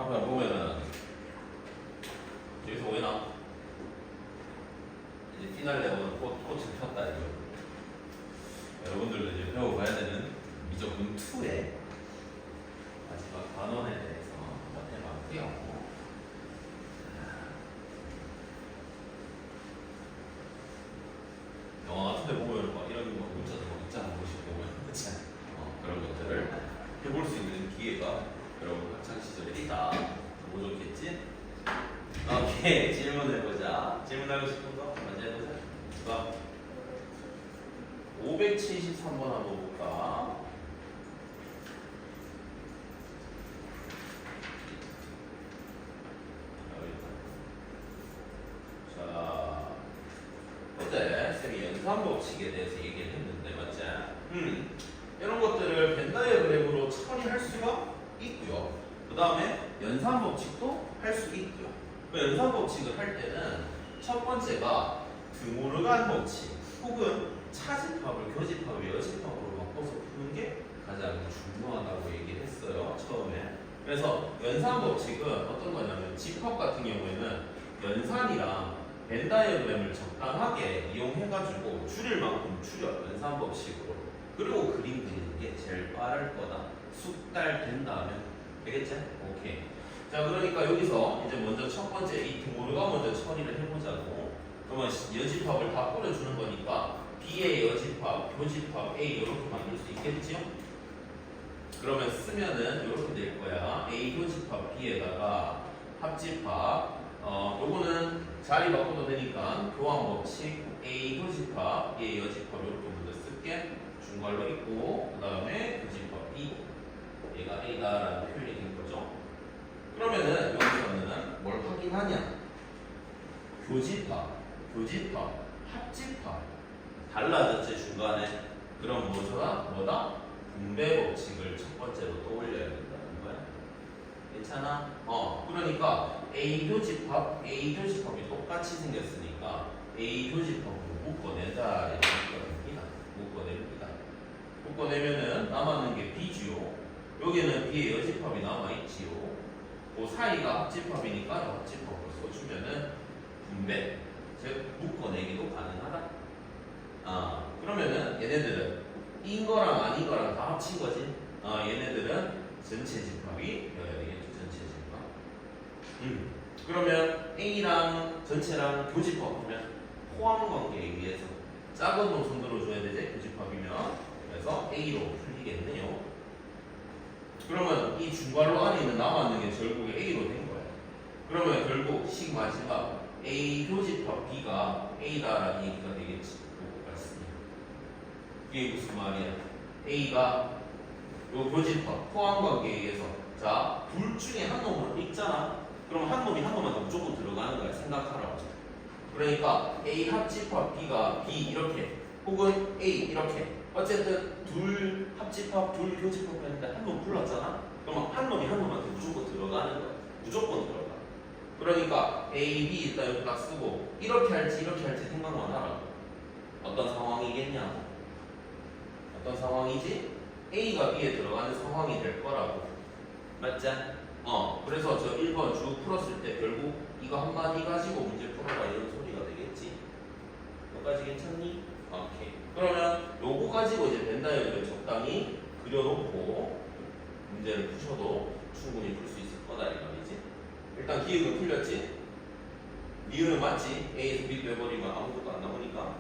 앞에 보면은 여기서 왜 나와? 이제 피날레는 꽃을 폈다 이거. 여러분들도 이제 배워봐야 되는 미적분 2의 마지막 단원에 대해서 한번 해봤고요. 영화 같은 데 보면 막 이런 거 문자도 막 있잖아. 보시고 보면 그치? 그런 것들을 해볼 수 있는 기회가 여러분 학창시절에 있다. 너무 좋겠지? 오케이, 질문해보자. 질문하고 싶은 거 먼저 해보자. 자, 573번 한번 볼까? 자, 어제 쌤이 연산법칙에 대해서 얘기를 했는데 맞지? 이런 것들을 벤 다이어그램으로 처리할 수가 있고요. 그 다음에 연산법칙도 할 수 있고요. 그 연산법칙을 할 때는 첫 번째가 드모르간 법칙 혹은 차집합을 교집합을 여집합으로 바꿔서 푸는 게 가장 중요하다고 얘기를 했어요. 처음에. 그래서 연산법칙은 어떤 거냐면 집합 같은 경우에는 연산이랑 벤 다이어그램을 적당하게 이용해가지고 줄일 만큼 줄여. 연산법칙으로. 그리고 그림 그리는 게 제일 빠를 거다. 숙달 된 다음에 되겠지? 오케이. 자, 그러니까 여기서 이제 먼저 첫 번째 이 드모르가 먼저 처리를 해보자고. 그러면 여집합을 다 뿌려주는 거니까 B의 여집합, 교집합 A 이렇게 만들 수 있겠지요? 그러면 쓰면은 이렇게 될 거야. A 교집합 B에다가 합집합. 요거는 자리 바꿔도 되니까 교환 법칙 A 교집합 B의 여집합 이렇게 먼저 쓸게. 중괄호 있고 그 다음에 교집합 B. 얘가 A다라는 표현이 된 거죠. 그러면은 여기서는 뭘 확인하냐? 교집합, 합집합 달라졌지 중간에. 그럼 뭐다? 분배 법칙을 첫 번째로 떠올려야 된다는 거야. 괜찮아? 그러니까 A 교집합이 똑같이 생겼으니까 A 교집합으로 묶어내자 이렇게 묶어내면은 남았는 게 B지요. 여기는 B의 여집합이 남아있지요. 그 사이가 합집합이니까 합집합으로 써주면은 분배, 즉 묶어내기도 가능하다. 그러면은 얘네들은 인 거랑 아닌 거랑 다 합친 거지. 얘네들은 전체 집합이 되어야 되겠죠. 전체 집합. 그러면 A랑 전체랑 교집합하면 포함 관계에 의해서 작은 놈 손들어 줘야 되지. 교집합이면. 그래서 A로 풀리겠네요. 그러면 이 중괄호 안에 있는 남았는 게 결국에 A로 된 거야. 그러면 결국 식 마지막 A 교집합 B가 A다라는 얘기가 되겠지. 이게 무슨 말이야? A가 요 교집합 포함 관계에 의해서 자, 둘 중에 한 놈을 읽잖아. 그럼 한 놈이 한 놈한테 무조건 들어가는 거야. 생각하라고. 그러니까 A 합집합 B가 B 이렇게 혹은 A 이렇게 어쨌든 둘 합집합 둘 교집합 했는데 한 놈 불렀잖아. 그럼 한 놈이 한 놈한테 무조건 들어가는 거야. 무조건 들어가. 그러니까 A, B 일단 여기 딱 쓰고 이렇게 할지 생각만 하라고. 어떤 상황이겠냐? 어떤 상황이지? A가 B에 들어가는 상황이 될 거라고. 맞지? 그래서 저 1번 쭉 풀었을 때 결국 이거 한마디 가지고 문제 풀어라 이런 소리가 되겠지? 여기까지 괜찮니? 오케이. 그러면 요거 가지고 이제 벤 다이어그램 적당히 그려놓고 문제를 푸셔도 충분히 풀 수 있을 거다 이 말이지. 일단 기억은 풀렸지? 니은은 맞지? A에서 B 빼버리면 아무것도 안 나오니까.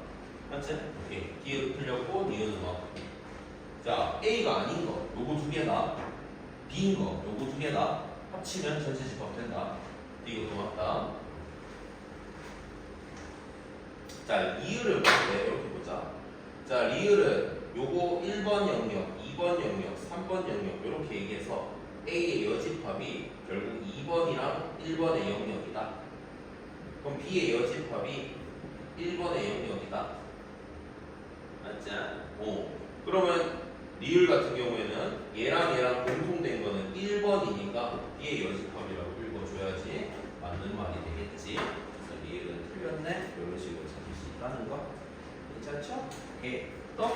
맞지? 오케이. 기억 풀렸고 니은은 맞고. 자, A가 아닌 거 요거 두 개다. B인 거 요거 두 개다. 합치면 전체 집합 된다. 이것도 맞다. 자, 리을을 볼 때 이렇게 보자. 자, 리을은 요거 1번 영역, 2번 영역, 3번 영역 이렇게 얘기해서 A의 여집합이 결국 2번이랑 1번의 영역이다. 그럼 B의 여집합이 1번의 영역이다. 맞지? 그러면 리을 같은 경우에는 얘랑 공통된 거는 1번이니까 B의 여집합이라고 읽어줘야지 맞는 말이 되겠지. 그래서 리을은 틀렸네. 이런 식으로 찾을 수 있다는 거. 괜찮죠? 오케이. 또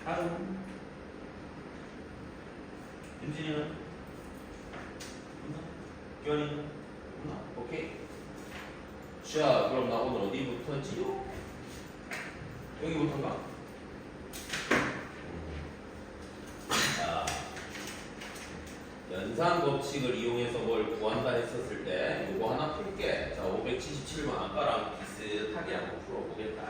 다음 윤진이는? 없나? 기현이는? 없나? 오케이. 자, 그럼 나 오늘 어디부터지요? 여기부터인가? 자, 연산 법칙을 이용해서 뭘 구한다 했었을 때 이거 하나 풀게. 자, 577번 아까랑 비슷하게 한번 풀어보겠다.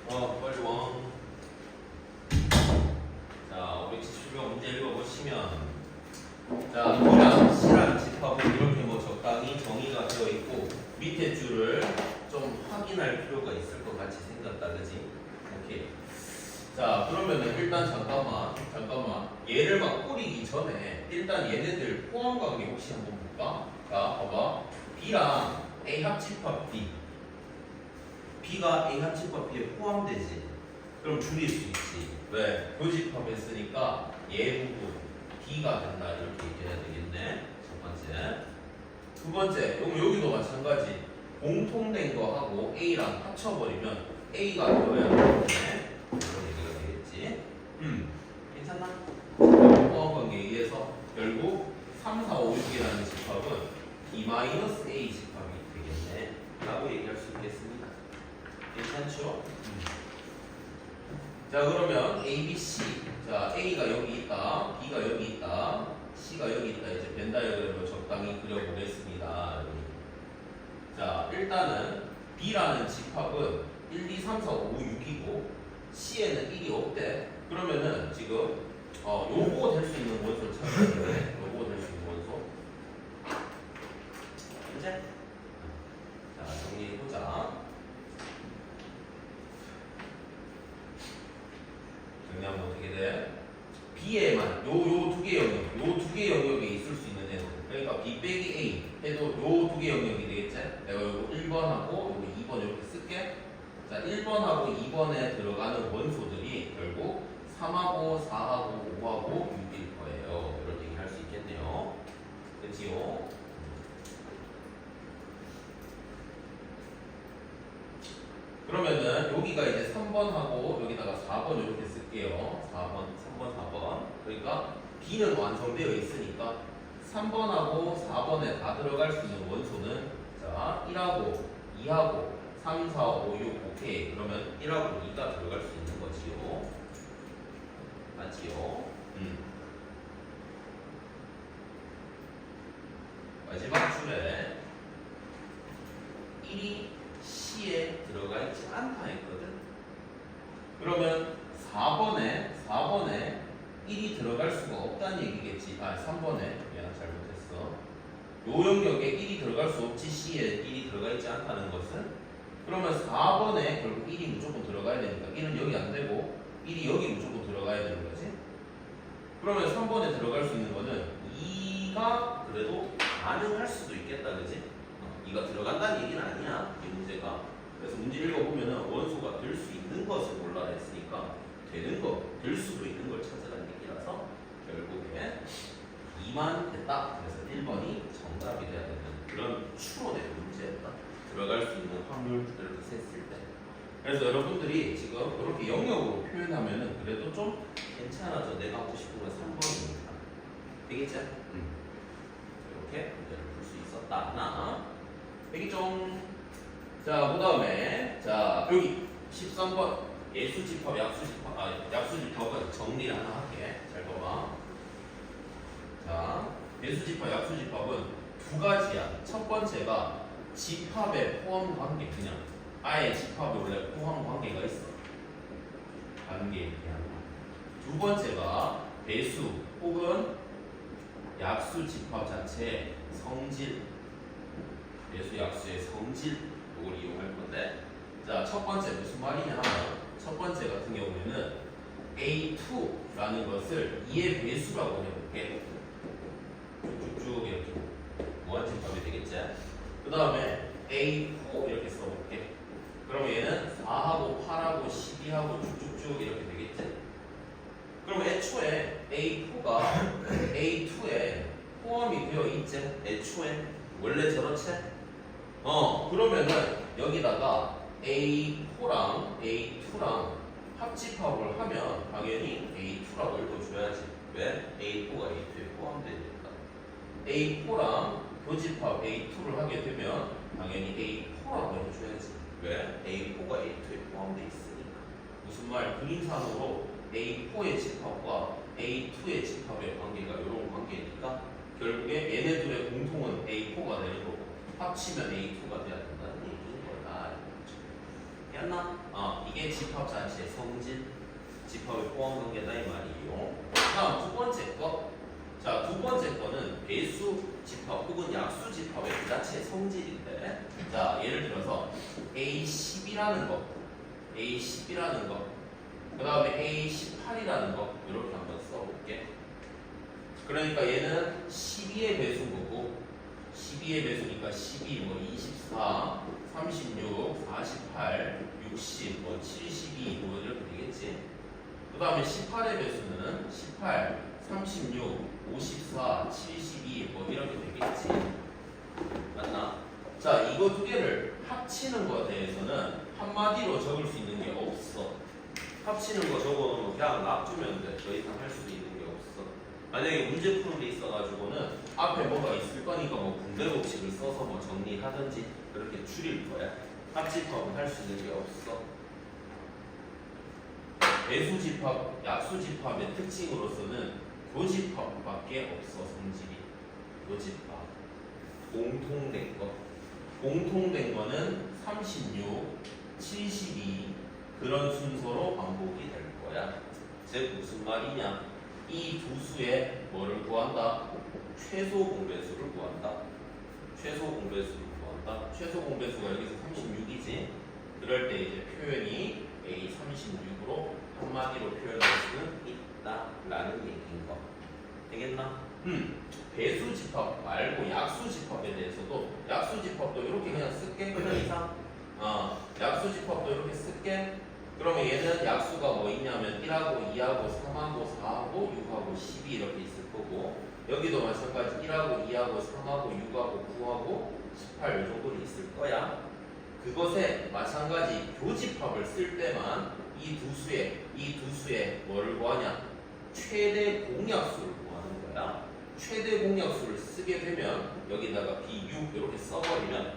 자, 빨리 와. 자, 577번 문제 읽어보시면, 자, B랑 C랑 집합은 이렇게 뭐 적당히 정의가 되어 있고 밑에 줄을 좀 확인할 필요가 있을 것 같이 생겼다, 그지? 오케이. 자, 그러면은 일단 잠깐만. 얘를 막 뿌리기 전에 일단 얘네들 포함 관계 혹시 한번 볼까? 자, 봐봐. B랑 A 합집합 B. B가 A 합집합 B에 포함되지. 그럼 줄일 수 있지. 왜? 교집합했으니까 얘 부분 B가 된다 이렇게 얘기해야 되겠네. 첫 번째. 두 번째, 여기도 마찬가지. 공통된 거 하고 A랑 합쳐버리면 A가 되어야 되겠네. 그런 얘기가 되겠지. 괜찮나? 포함 관계에 의해서 결국 3, 4, 5, 6이라는 집합은 B-A 집합이 되겠네. 라고 얘기할 수 있겠습니다. 괜찮죠? 자, 그러면 A, B, C. 자, A가 여기 있다. B가 여기 있다. C가 여기 있다. 이제 벤 다이어그램으로 적당히 그려보겠습니다. 자, 일단은 B라는 집합은 1, 2, 3, 4, 5, 6이고 C에는 1이 없대. 그러면은 지금 요거 될 수 있는 원소를 찾아야 돼. 요거 될 수 있는 원소. 이제 자, 정리해보자. 정리하면 어떻게 돼? B에만 요 두 개 영역, 요 두 개 영역에 있을 수 있는 애들. 그러니까 B 빼기 A 해도 요 두 개 영역이 되겠지? 내가 요거 1번하고 요거 2번 이렇게 쓸게. 자, 1번하고 2번에 들어가는 원소들이 결국 3하고 4하고 5하고 6일 거예요. 이런 얘기 할 수 있겠네요. 그치요? 그러면은 여기가 이제 3번하고 여기다가 4번 이렇게 쓸게요. 4번, 3번, 4번. 그러니까 B는 완성되어 있으니까 3번하고 4번에 다 들어갈 수 있는 원소는 자, 1하고 2하고 3, 4, 5, 6, 오케이. 그러면 1하고 2가 들어갈 수 있는 거지요. 맞지요? 마지막 줄에 1이 C에 들어가 있지 않다 했거든. 그러면 4번에 1이 들어갈 수가 없다는 얘기겠지. 3번에 미안 잘못했어. 요 영역에 1이 들어갈 수 없지. C에 1이 들어가 있지 않다는 것은 그러면 4번에 결국 1이 무조건 들어가야 되니까 1은 여기 안 되고 1이 여기 무조건 들어가야 되는 거지. 그러면 3번에 들어갈 수 있는 거는 2가 그래도 가능할 수도 있겠다, 그지? 2가 들어간다는 얘기는 아니야, 이 문제가. 그래서 문제 읽어보면 원소가 될 수 있는 것을 몰라 했으니까 되는 거, 될 수도 있는 걸 찾으라는 얘기라서 결국에 2만 됐다. 그래서 1번이 정답이 돼야 되는 그런 추론의 문제였다. 들어갈 수 있는 확률들을 셌을 때. 그래서 여러분들이 지금 이렇게 영역으로 표현하면은 그래도 좀 괜찮아져. 내가 하고 싶은 건 3번이니까. 되겠지? 이렇게 문제를 풀 수 있었다. 하나. 되겠죠? 자, 그 다음에 자, 여기 13번 예수집합, 약수집합은 정리를 하나 할게. 잘 봐봐. 자, 예수집합, 약수집합은 두 가지야. 첫 번째가 집합의 포함 관계. 그냥 아예 집합에 원래 포함 관계가 있어. 관계에 대한. 두 번째가 배수 혹은 약수 집합 자체의 성질. 배수 약수의 성질, 이걸 이용할 건데, 자, 첫 번째 무슨 말이냐 하면, 첫 번째 같은 경우에는 A2라는 것을 2의 배수라고 해볼게. 쭉쭉쭉 이렇게 무한집합이 되겠지? 그 다음에 A4 이렇게 써볼게. 그럼 얘는 4하고 8하고 12하고 쭉쭉쭉 이렇게 되겠지? 그럼 애초에 A4가 A2에 포함이 되어 있지? 애초에 원래 저렇지? 그러면은 여기다가 A4랑 A2랑 합집합을 하면 당연히 A2라고 읽어줘야지. 왜? A4가 A2에 포함되니까. A4랑 교집합 A2를 하게 되면 당연히 A4라고 해줘야지. 왜? A4가 A2에 포함되어 있으니까. 무슨 말? 그림상으로 A4의 집합과 A2의 집합의 관계가 이런 관계니까 결국에 얘네들의 공통은 A4가 되는 거고 합치면 A2가 돼야 된다는 얘기인 거다. 됐나? 이게 집합 자체의 성질, 집합의 포함 관계다 이 말이에요. 다음 두 번째 거. 자, 두 번째 거는 배수 집합 혹은 약수 집합의 그 자체의 성질인데, 자, 예를 들어서 A10이라는 거, A10이라는 거, 그 다음에 A18이라는 거 이렇게 한번 써볼게. 그러니까 얘는 12의 배수인 거고 12의 배수니까 12, 24, 36, 48, 60, 72 이렇게 되겠지. 그 다음에 18의 배수는 18, 36, 54, 72 이렇게 되겠지. 맞나? 자, 이거 두 개를 합치는 것에 대해서는 한마디로 적을 수 있는 게 없어. 합치는 거 적어놓으면 그냥 놔두면 돼. 더 이상 할 수도 있는 게 없어. 만약에 문제 푸는 데 있어가지고는 앞에 뭐가 있을 거니까 분배 법칙을 써서 정리하든지 그렇게 줄일 거야. 합집합은 할 수 있는 게 없어. 배수집합, 약수집합의 특징으로서는 교집합밖에 없어. 성질이 교집합. 공통된 거. 공통된 거는 36, 72 그런 순서로 반복이 될 거야. 즉 무슨 말이냐? 이 두 수의 뭐를 구한다? 최소 공배수를 구한다. 최소 공배수를 구한다. 최소 공배수가 여기서 36이지. 그럴 때 이제 표현이 A36으로 한마디로 표현할 수는 있다라는 얘기인 거. 되겠나? 배수 집합 말고 약수 집합에 대해서도 약수 집합도 이렇게 그냥 쓸게. 그 이상 약수 집합도 이렇게 쓸게. 그러면 얘는 약수가 뭐 있냐면 1하고 2하고 3하고 4하고 6하고 12 이렇게 있을 거고, 여기도 마찬가지 1하고 2하고 3하고 6하고 9하고 18 이 정도는 있을 거야. 그것에 마찬가지 교집합을 쓸 때만 이 두 수의 뭐를 구하냐? 최대 공약수를 구하는 거야. 최대 공약수를 쓰게 되면 여기다가 B6 이렇게 써버리면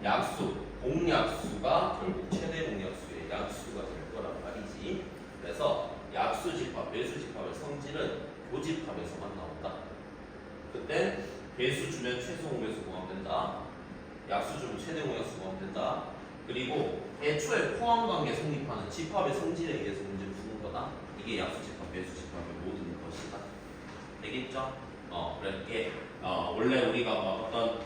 약수, 공약수가 결국 최대 공약수의 약수가 될 거란 말이지. 그래서 약수집합, 배수집합의 성질은 교집합에서만 나온다. 그때 배수 주면 최소 공배수 구하면 약수 주면 최대 공약수 구하면 된다. 그리고 애초에 포함관계 성립하는 집합의 성질에 의해서 문제 푸는 거다. 이게 약수집합, 배수집합의 모든 것이다. 되겠죠? 그렇게 원래 우리가 어떤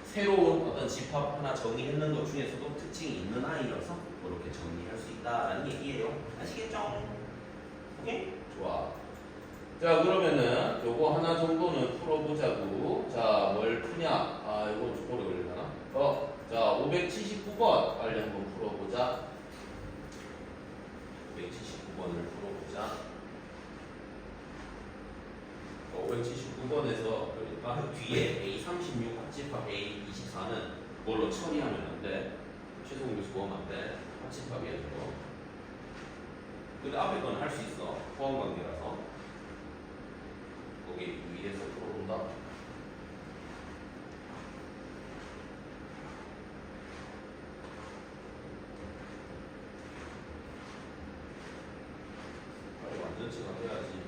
새로운 어떤 집합 하나 정의했는 것 중에서도 특징이 있는 아이라서 그렇게 정리할 수 있다라는 얘기예요. 아시겠죠? 오케이? 좋아. 자, 그러면은 요거 하나 정도는 풀어보자고. 자, 뭘 푸냐? 이거 좀 오래 걸리려나? 자, 579번 빨리 한번 풀어보자. 579번을 풀어보자. 579번에서 그러니까 뒤에 A36 합집합 A24는 뭘로 처리하면 안 돼. 최소 공배수 구하면 안 돼. 합집합이야 저거. 근데 앞에 거는 할 수 있어. 포함 관계라서. 거기 위에서 풀어본다. 빨리 완전체가 돼야지.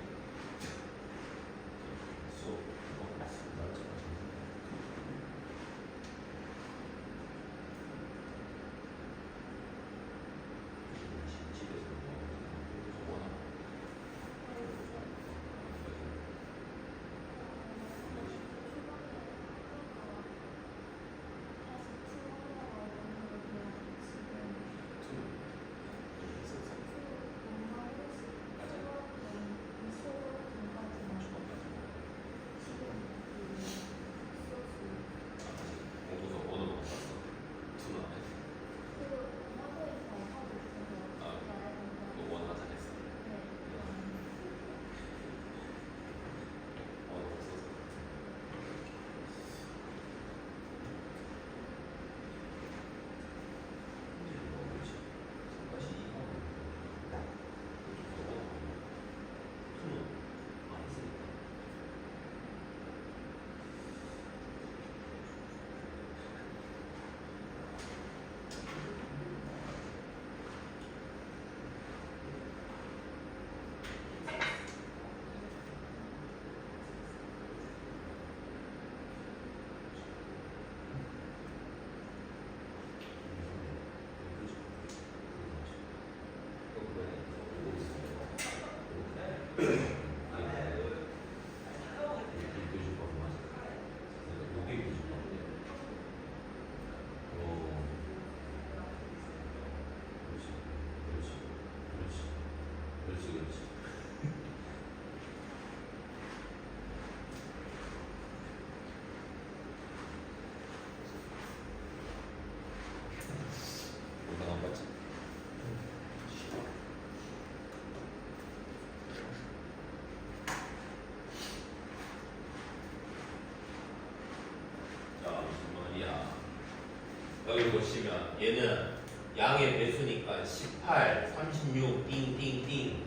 얘는 양의 배수니까 18, 36, 띵띵띵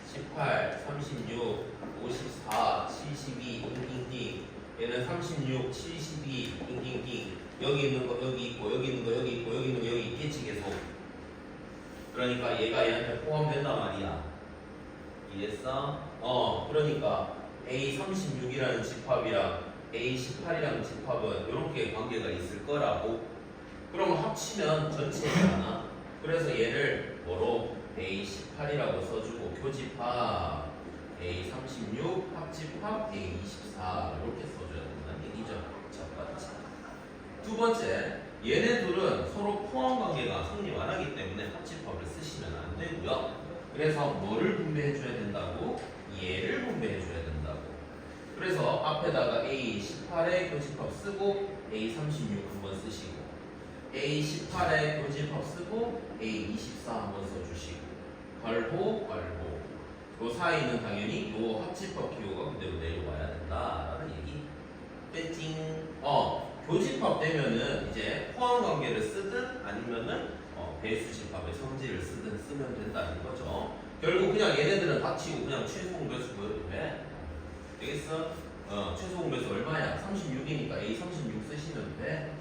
18, 36, 54, 72, 띵띵띵 얘는 36, 72, 띵띵띵 여기 있는 거 여기 있고 여기 있는 거 여기 있고 여기 있는 거 여기 있겠지 계속. 그러니까 얘가 얘한테 포함된단 말이야. 이해했어? 그러니까 A36이라는 집합이랑 A18이라는 집합은 이렇게 관계가 있을 거라고. 그럼 합치면 전체잖아. 그래서 얘를 뭐로? A18이라고 써주고 교집합 A36 합집합 A24 이렇게 써줘야 된다는 얘기죠. 첫 번째. 두 번째, 얘네 둘은 서로 포함 관계가 성립 안 하기 때문에 합집합을 쓰시면 안 되고요. 그래서 뭐를 분배해 줘야 된다고? 얘를 분배해 줘야 된다고. 그래서 앞에다가 A18의 교집합 쓰고 A36 한번 쓰시고 A18의 교집합 쓰고 A24 한번 써주시고 괄호 요 사이는 당연히 요 합집합 기호가 그대로 내려와야 된다라는 얘기. 배팅. 교집합 되면은 이제 포함 관계를 쓰든 아니면은 배수 집합의 성질을 쓰든 쓰면 된다는 거죠. 결국 그냥 얘네들은 닥치고 그냥 최소공 배수 보여도 돼. 되겠어? 최소공 배수 얼마야? 36이니까 A36 쓰시면 돼.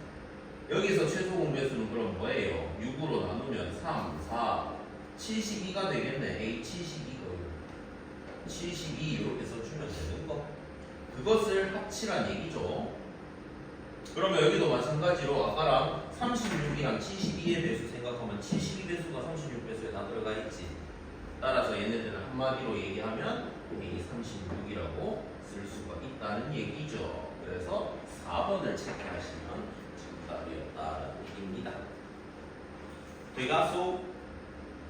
여기서 최소공 배수는 그럼 뭐예요? 6으로 나누면 3, 4, 72가 되겠네. A72거예요. 72 이렇게 써주면 되는 거. 그것을 합치란 얘기죠. 그러면 여기도 마찬가지로 아까랑 36이랑 72의 배수 생각하면 72배수가 36배수에 다 들어가 있지. 따라서 얘네들은 한마디로 얘기하면 A36이라고 쓸 수가 있다는 얘기죠. 그래서 4번을 체크하시면 정답이었다라는 얘기입니다. 대가수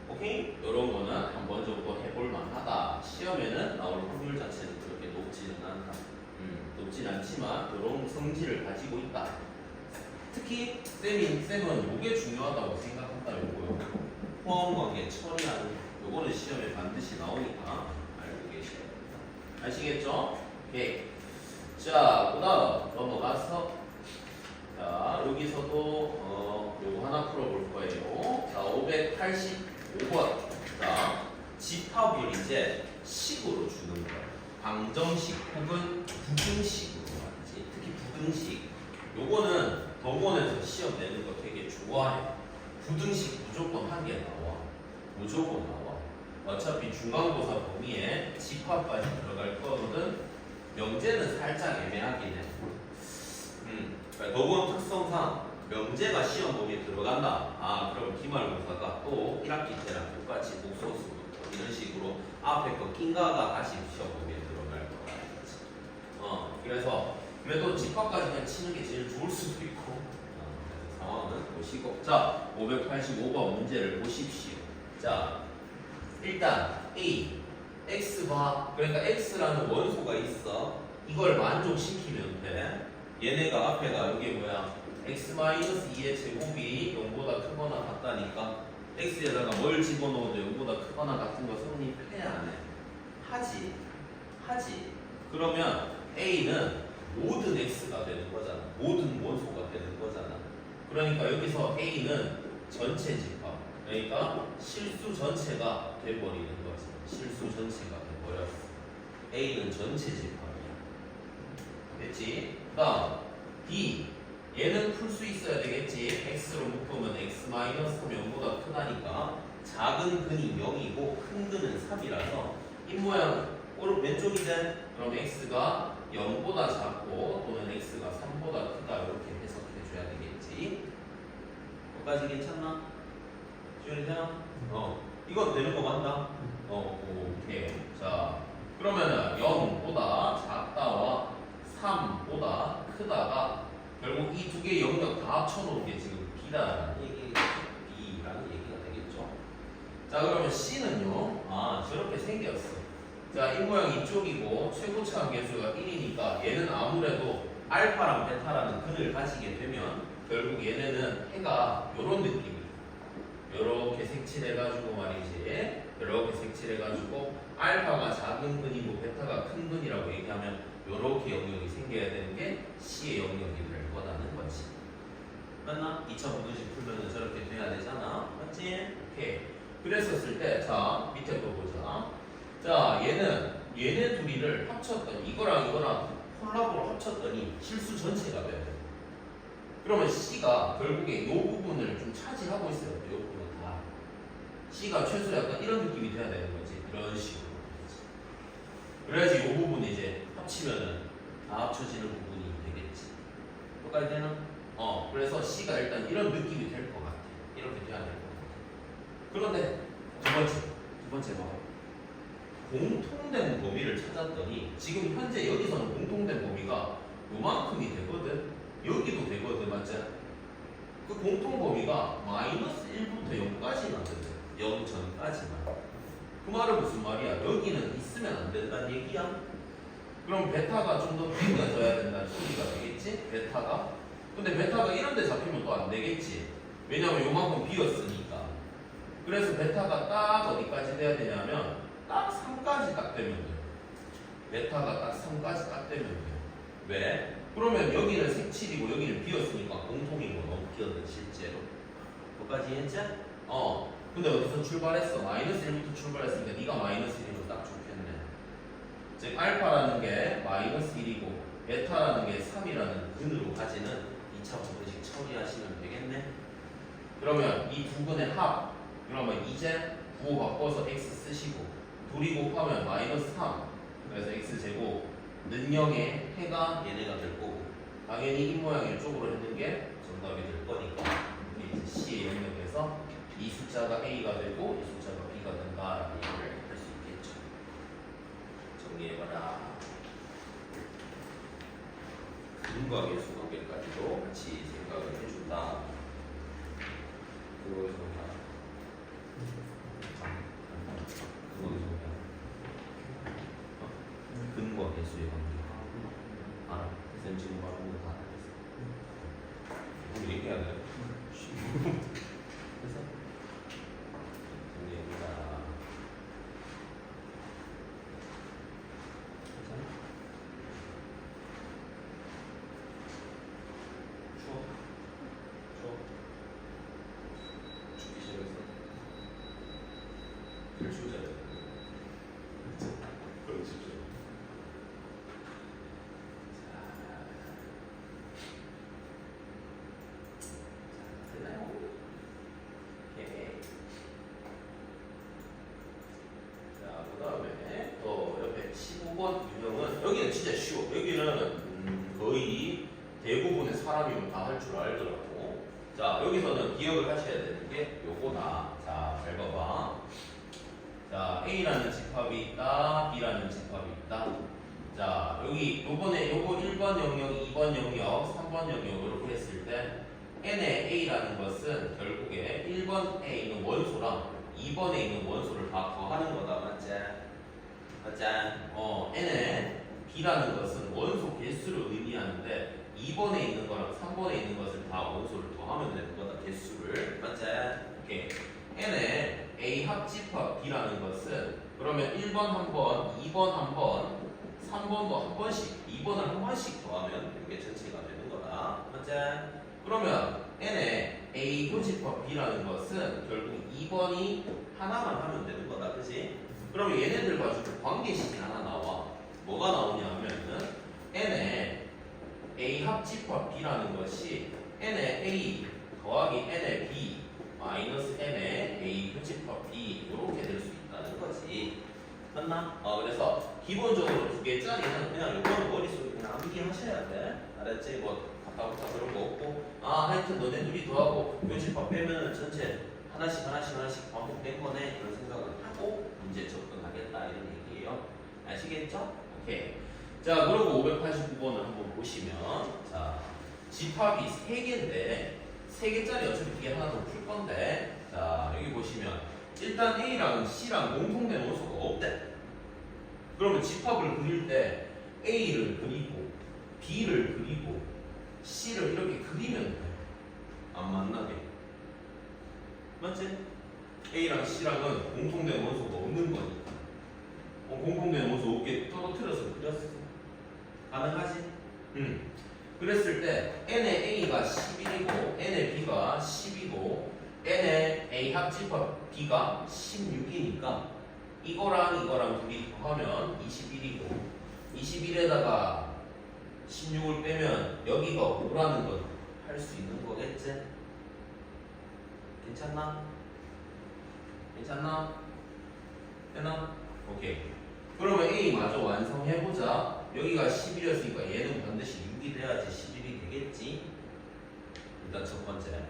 오케이? 이런 거는 한 번 정도 해볼 만하다. 시험에는 나올 확률 자체는 그렇게 높지는 않다. 높진 않지만 이런 성질을 가지고 있다. 특히 쌤은 이게 중요하다고 생각한다. 요거요. 포함관계 처리하는 요거는 시험에 반드시 나오니까 알고 계셔야 됩니다. 아시겠죠? 오케이. 자, 그 다음 넘어가서 자 여기서도 요거 하나 풀어볼 거예요. 자 585번. 자 집합을 이제 식으로 주는 거예요. 방정식 혹은 부등식으로 말이지. 특히 부등식. 요거는 법원에서 시험 내는 거 되게 좋아해. 부등식 무조건 한 개 나와. 무조건 나와. 어차피 중간고사 범위에 집합까지 들어갈 거거든. 명제는 살짝 애매하긴 해. 그러니까 법원 특성상 명제가 시험 범위에 들어간다. 그럼 기말고사가 또 1학기 때랑 똑같이 목소수 이런 식으로 앞에 거 낀가가 다시 시험 범위에 들어갈 거다. 그래서 그래도 집합까지 그냥 치는 게 제일 좋을 수도 있고. 그래서 상황은 보시고. 자, 585번 문제를 보십시오. 자, 일단 A, X가 그러니까 X라는 원소가 있어. 이걸 만족시키면 돼. 얘네가 앞에가 여기 뭐야? X-2의 제곱이 0보다 크거나 같다니까 X에다가 뭘 집어넣어도 0보다 크거나 같은 거 성립해 안 해? 하지. 그러면 A는 모든 X가 되는 거잖아. 모든 원소가 되는 거잖아. 그러니까 여기서 A는 전체 집합. 그러니까 실수 전체가 돼버리는 거지. 실수 전체가 돼버렸어. A는 전체 집합이야. 됐지? 다음 B. 얘는 풀 수 있어야 되겠지. X로 묶으면 X-0보다 크다니까 작은 근이 0이고 큰 근은 3이라서 입모양 오른 왼쪽이 된 그럼 X가 0보다 작고 또는 X가 3보다 크다 이렇게 해석해줘야 되겠지. 여기까지 괜찮나? 지원이세요? 이건 되는 거 맞나? 오케이. 자 그러면은 0보다 작다와 3보다 크다가 결국 이 두 개의 영역 다 합쳐놓은 게 지금 B라는 B라는 얘기가 되겠죠. 자 그러면 C는요. 저렇게 생겼어. 자 이 모양 이쪽이고 최고차항 계수가 1이니까 얘는 아무래도 알파랑 베타라는 근을 가지게 되면 결국 얘네는 해가 요런 느낌이에요. 요렇게 색칠해가지고 말이지. 요렇게 색칠해가지고 알파가 작은 근이고 베타가 큰 근이라고 얘기하면 요렇게 영역이 생겨야 되는 게 C의 영역이 될 거라는 거지. 맞나? 2차 부등식 풀면은 저렇게 돼야 되잖아. 맞지? 오케이. 그랬었을 때, 자, 밑에 거 보자. 자, 얘네 둘이를 합쳤더니, 이거랑 콜라보로 합쳤더니 실수 전체가 돼야 돼. 그러면 C가 결국에 이 부분을 좀 차지하고 있어야 돼. 이 부분 다. C가 최소 약간 이런 느낌이 돼야 되는 거지. 이런 식으로. 그래야지 이 부분이 이제 합치면은 다 합쳐지는 부분이 되겠지. 똑같이 되나? 그래서 C가 일단 이런 느낌이 될 것 같아. 이렇게 돼야 될 것 같아. 그런데 두 번째 봐. 공통된 범위를 찾았더니 지금 현재 여기서는 공통된 범위가 요만큼이 되거든. 여기도 되거든, 맞지? 그 공통 범위가 마이너스 1부터 0까지는 되거든. 0 전까지만. 그 말은 무슨 말이야? 여기는 있으면 안 된다는 얘기야. 그럼 베타가 좀 더 비워져야 된다는 소리가 되겠지? 베타가. 근데 베타가 이런 데 잡히면 또 안 되겠지. 왜냐면 요만큼 비었으니까. 그래서 베타가 딱 어디까지 돼야 되냐면 딱 3까지 딱 되면 돼. 베타가 딱 3까지 딱 되면 돼. 왜? 그러면 여기는 색칠이고 여기는 비었으니까 공통이고 넘기거든 실제로. 거기까지 했지? 근데 어디서 출발했어? 마이너스 1부터 출발했으니까 네가 마이너스 1이면 딱 좋겠네. 즉 알파라는 게 마이너스 1이고 베타라는 게 3이라는 근으로 가지는 2차 부등식 처리하시면 되겠네. 그러면 이 두 근의 합, 그러면 이제 구호 바꿔서 x 쓰시고 둘이 곱하면 마이너스 3, 그래서 x제곱 는 0의 해가 얘네가 될 거고 당연히 이 모양 이쪽으로 했는 게 정답이 될 거니까 우리 이제 C의 영역에서 이 숫자가 A가 되고 이 숫자가 B가 된다라는 얘기를 할 수 있겠죠. 정리해봐라. 근과 계수 관계까지도 같이 생각을 해준다. 그거에서 근과 계수의 관계. 알아. 선생님 지금 말하는 거 다 알겠어. 우리 얘기해야 돼. 그래서 정리해보자. 추워. 춥기 시작했어. 늘 추우잖아. 그렇지. 여기는 진짜 쉬워. 여기는 거의 대부분의 사람이면 다 할 줄 알더라고. 자, 여기서는 기억을 하셔야 되는 게 요거다. 자, 잘 봐봐. 자, A라는 집합이 있다, B라는 집합이 있다. 자, 여기 요번에 요거 1번 영역, 2번 영역, 3번 영역 이렇게 했을 때 N의 A라는 것은 결국에 1번에 있는 원소랑 2번에 있는 원소를 다 더하는 거다. 맞지? 맞지? N의 B라는 것은 원소 개수를 의미하는데 2번에 있는 거랑 3번에 있는 것을 다 원소를 더하면 되는 거다. 개수를. 맞지? 오케이. N의 A 합집합 B라는 것은 그러면 1번 한 번, 2번 한 번, 3번도 한 번씩, 2번을 한 번씩 더하면 이게 전체가 되는 거다. 맞지? 그러면 N의 A 교집합 B라는 것은 결국 2번이 하나만 하면 되는 거다. 그치? 그러면 얘네들 가지고 관계식이 하나 나와. 뭐가 나오냐 하면은 N의 A 합집합 B라는 것이 N의 A 더하기 N의 B 마이너스 N의 A 교집합 B 이렇게 될 수 있다는 거지. 맞나? 그래서 기본적으로 두 개짜리는 그냥 이거는 머릿속에 그냥 암기하셔야 돼. 알았지? 뭐 갔다부터 그런 거 없고 하여튼 너네 둘이 더하고 교집합 빼면은 전체 하나씩 반복된 거네 이런 생각을 하고 문제 접근하겠다 이런 얘기예요. 아시겠죠? 오케이. 자, 그리고 589번을 한번 보시면 자, 집합이 3개인데 3개짜리 어차피 이게 하나 더 풀 건데 자, 여기 보시면 일단 A랑 C랑 공통된 원소가 없대. 그러면 집합을 그릴 때 A를 그리고 B를 그리고 C를 이렇게 그리면 돼. 안 만나게. 맞지? A랑 C랑은 공통된 원소가 없는 거니까. 공통된 원소 없게 떨어뜨려서 그렸어. 가능하지? 그랬을 때 n의 a가 11이고 n의 b가 10이고 n의 a 합집합 b가 16이니까 이거랑 이거랑 둘이 더하면 21이고 21에다가 16을 빼면 여기가 5라는 건 할 수 있는 거겠지? 괜찮나? 괜찮나? 되나? 오케이. 그러면 A 마저 완성해보자. 여기가 11이었으니까 얘는 반드시 6이 돼야지 11이 되겠지? 일단 첫 번째.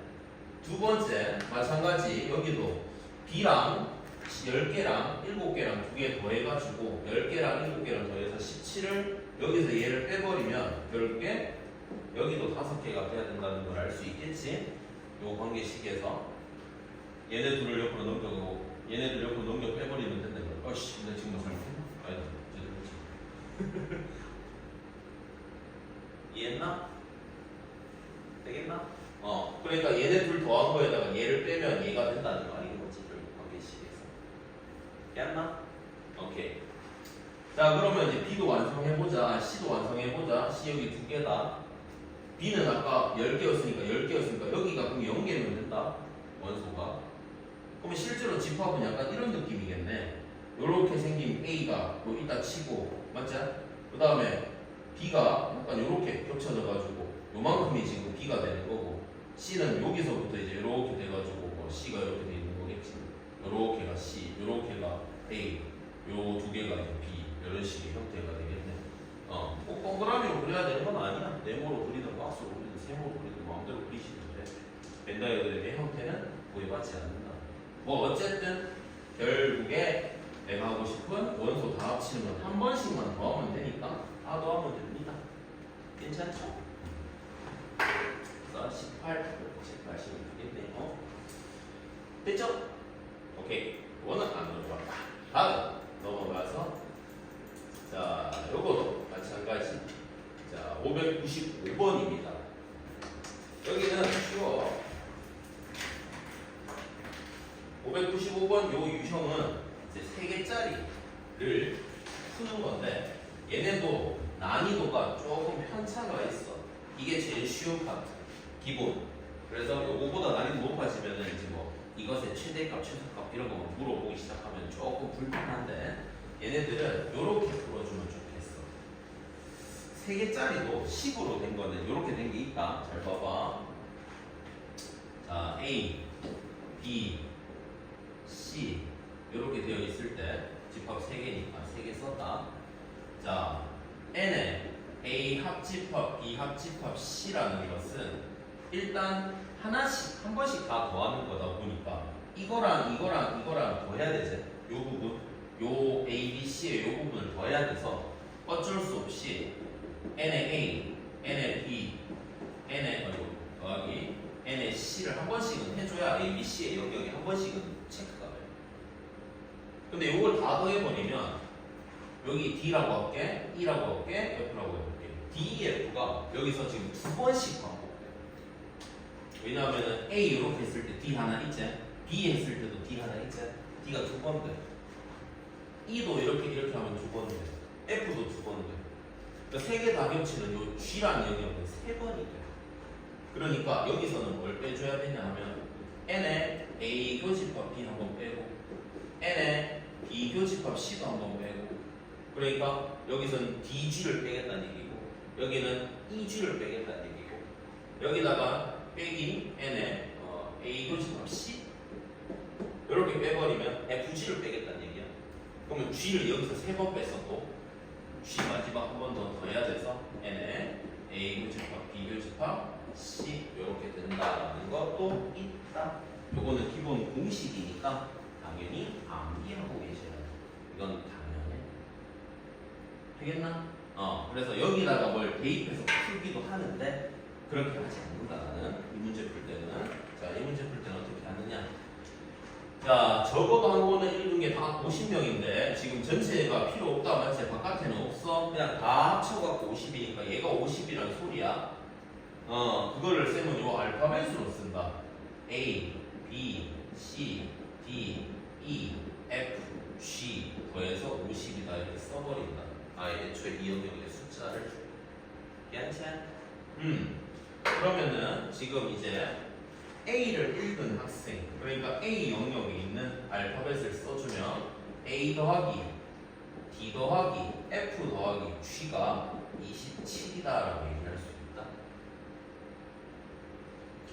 두 번째, 마찬가지 여기도 B랑 10개랑 7개랑 2개 더해가지고 10개랑 7개랑 더해서 17을 여기서 얘를 빼버리면 결국에 여기도 5개가 돼야 된다는 걸 알 수 있겠지? 요 관계식에서 얘네 둘을 옆으로 넘겨가고 얘네들 옆으로 넘겨 빼버리면 된다는 걸. 어씨, 나 지금 뭐 잘못했나? 아니다, 제대로 그렇지. 이해했나? 되겠나? 그러니까 얘네 둘 더한 거에다가 얘를 빼면 얘가 된다는 말인 거지, 결국 관계식에서. 이해했나? 오케이. 자, 그러면 이제 B도 완성해보자. C도 완성해보자. C 여기 2개다. B는 아까 10개였으니까 여기가 그럼 0개면 된다. 원소가. 그러면 실제로 집합은 약간 이런 느낌이겠네. 요렇게 생긴 A가 뭐 이따 치고, 맞지? 그 다음에 B가 약간 요렇게 겹쳐져가지고 요만큼이 지금 B가 되는 거고, C는 여기서부터 이제 요렇게 돼가지고 뭐 C가 이렇게 돼 있는 거겠지. 요렇게가 C, 요렇게가 A, 요 두 개가 이제 B, 이런 식의 형태가 되겠네. 꼭 동그라미로 그려야 되는 건 아니야. 네모로 그리든 박스로 그리든 세모로 그리든 마음대로 그리시면 돼. 벤다이어드의 형태는 구애받지 않는다. 뭐 어쨌든 결국에 내가 하고 싶은 원소 다 합치는 건 한 번씩만 더 하면 되니까 다 더하면 됩니다. 괜찮죠? 그래서 18, 180이 되겠네요. 됐죠? 오케이. 이거는 안 들어갔다. 다음 넘어가서 자, 요거도 마찬가지. 자, 595번입니다. 여기는 쉬워. 595번 요 유형은 이제 3개짜리를 푸는 건데 얘네도 난이도가 조금 편차가 있어. 이게 제일 쉬운 파트. 기본. 그래서 요거보다 난이도 높아지면은 이제 뭐 이것의 최대값, 최소값 이런 거 물어보기 시작하면 조금 불편한데 얘네들은 요렇게 풀어주면 좋겠어. 3개짜리도 10으로 된 거는 요렇게 된 게 있다. 잘 봐봐. 자, A, B, C 요렇게 되어 있을 때 집합 3개니까 3개 썼다. 자, N에 A 합집합, B 합집합 C라는 것은 일단 하나씩, 한 번씩 다 더하는 거다 보니까 이거랑 더해야 되지. 요 부분, 요 A, B, C의 요 부분을 더해야 돼서 어쩔 수 없이 N의 A, N의 B, N의 더하기 N의 C를 한 번씩은 해줘야 A, B, C의 영역이 한 번씩은 체크가 돼요. 근데 요걸 다 더해버리면 여기 D라고 할게, E라고 할게, F라고 해볼게. D, F가 여기서 지금 2번씩 반복돼요. 왜냐하면 A 이렇게 했을 때 D 하나 있지, B 했을 때도 D 하나 있지, D가 2번 돼. E도 이렇게 하면 2번 돼. F도 2번 돼. 그러니까 3개 다 겹치는 요 G라는 영역은 3번이 돼. 그러니까 여기서는 뭘 빼줘야 되냐 하면 N의 A 교집합 B 한번 빼고 N의 B 교집합 C도 한번 빼고, 그러니까 여기서는 DG를 빼겠다는 얘기고 여기는 EG를 빼겠다는 얘기고 여기다가 빼기 N의 A 교집합 C 이렇게 빼버리면 FG를 빼겠다는 얘기야. 그러면 G를 여기서 3번 뺐어도 G 마지막 한 번 더 더해야 돼서 N의 A 교집합 B 교집합 C 이렇게 된다라는 것도 있다. 요거는 기본 공식이니까 당연히 암기하고 계셔야 돼. 이건 당연해. 되겠나? 그래서 여기다가 뭘 대입해서 풀기도 하는데 그렇게 하지 않는다는 이 문제 풀 때는. 자, 이 문제 풀 때는 어떻게 하느냐? 자, 적어도 한 번은 읽은 게 다 50명인데 지금 전체가 필요 없다 맞지? 바깥에는 없어. 그냥 다 합쳐갖고 50이니까 얘가 50이란 소리야. 그거를 쌤은 요 알파벳으로 쓴다. A, B, C, D, E, F, G 더해서 50이다 이렇게 써버린다. 애초에 이 영역의 숫자를. 괜찮? 그러면은 지금 이제 A를 읽은 학생, 그러니까 A 영역에 있는 알파벳을 써주면 A 더하기 D 더하기 F 더하기 G가 27이다라고 얘기할 수 있다.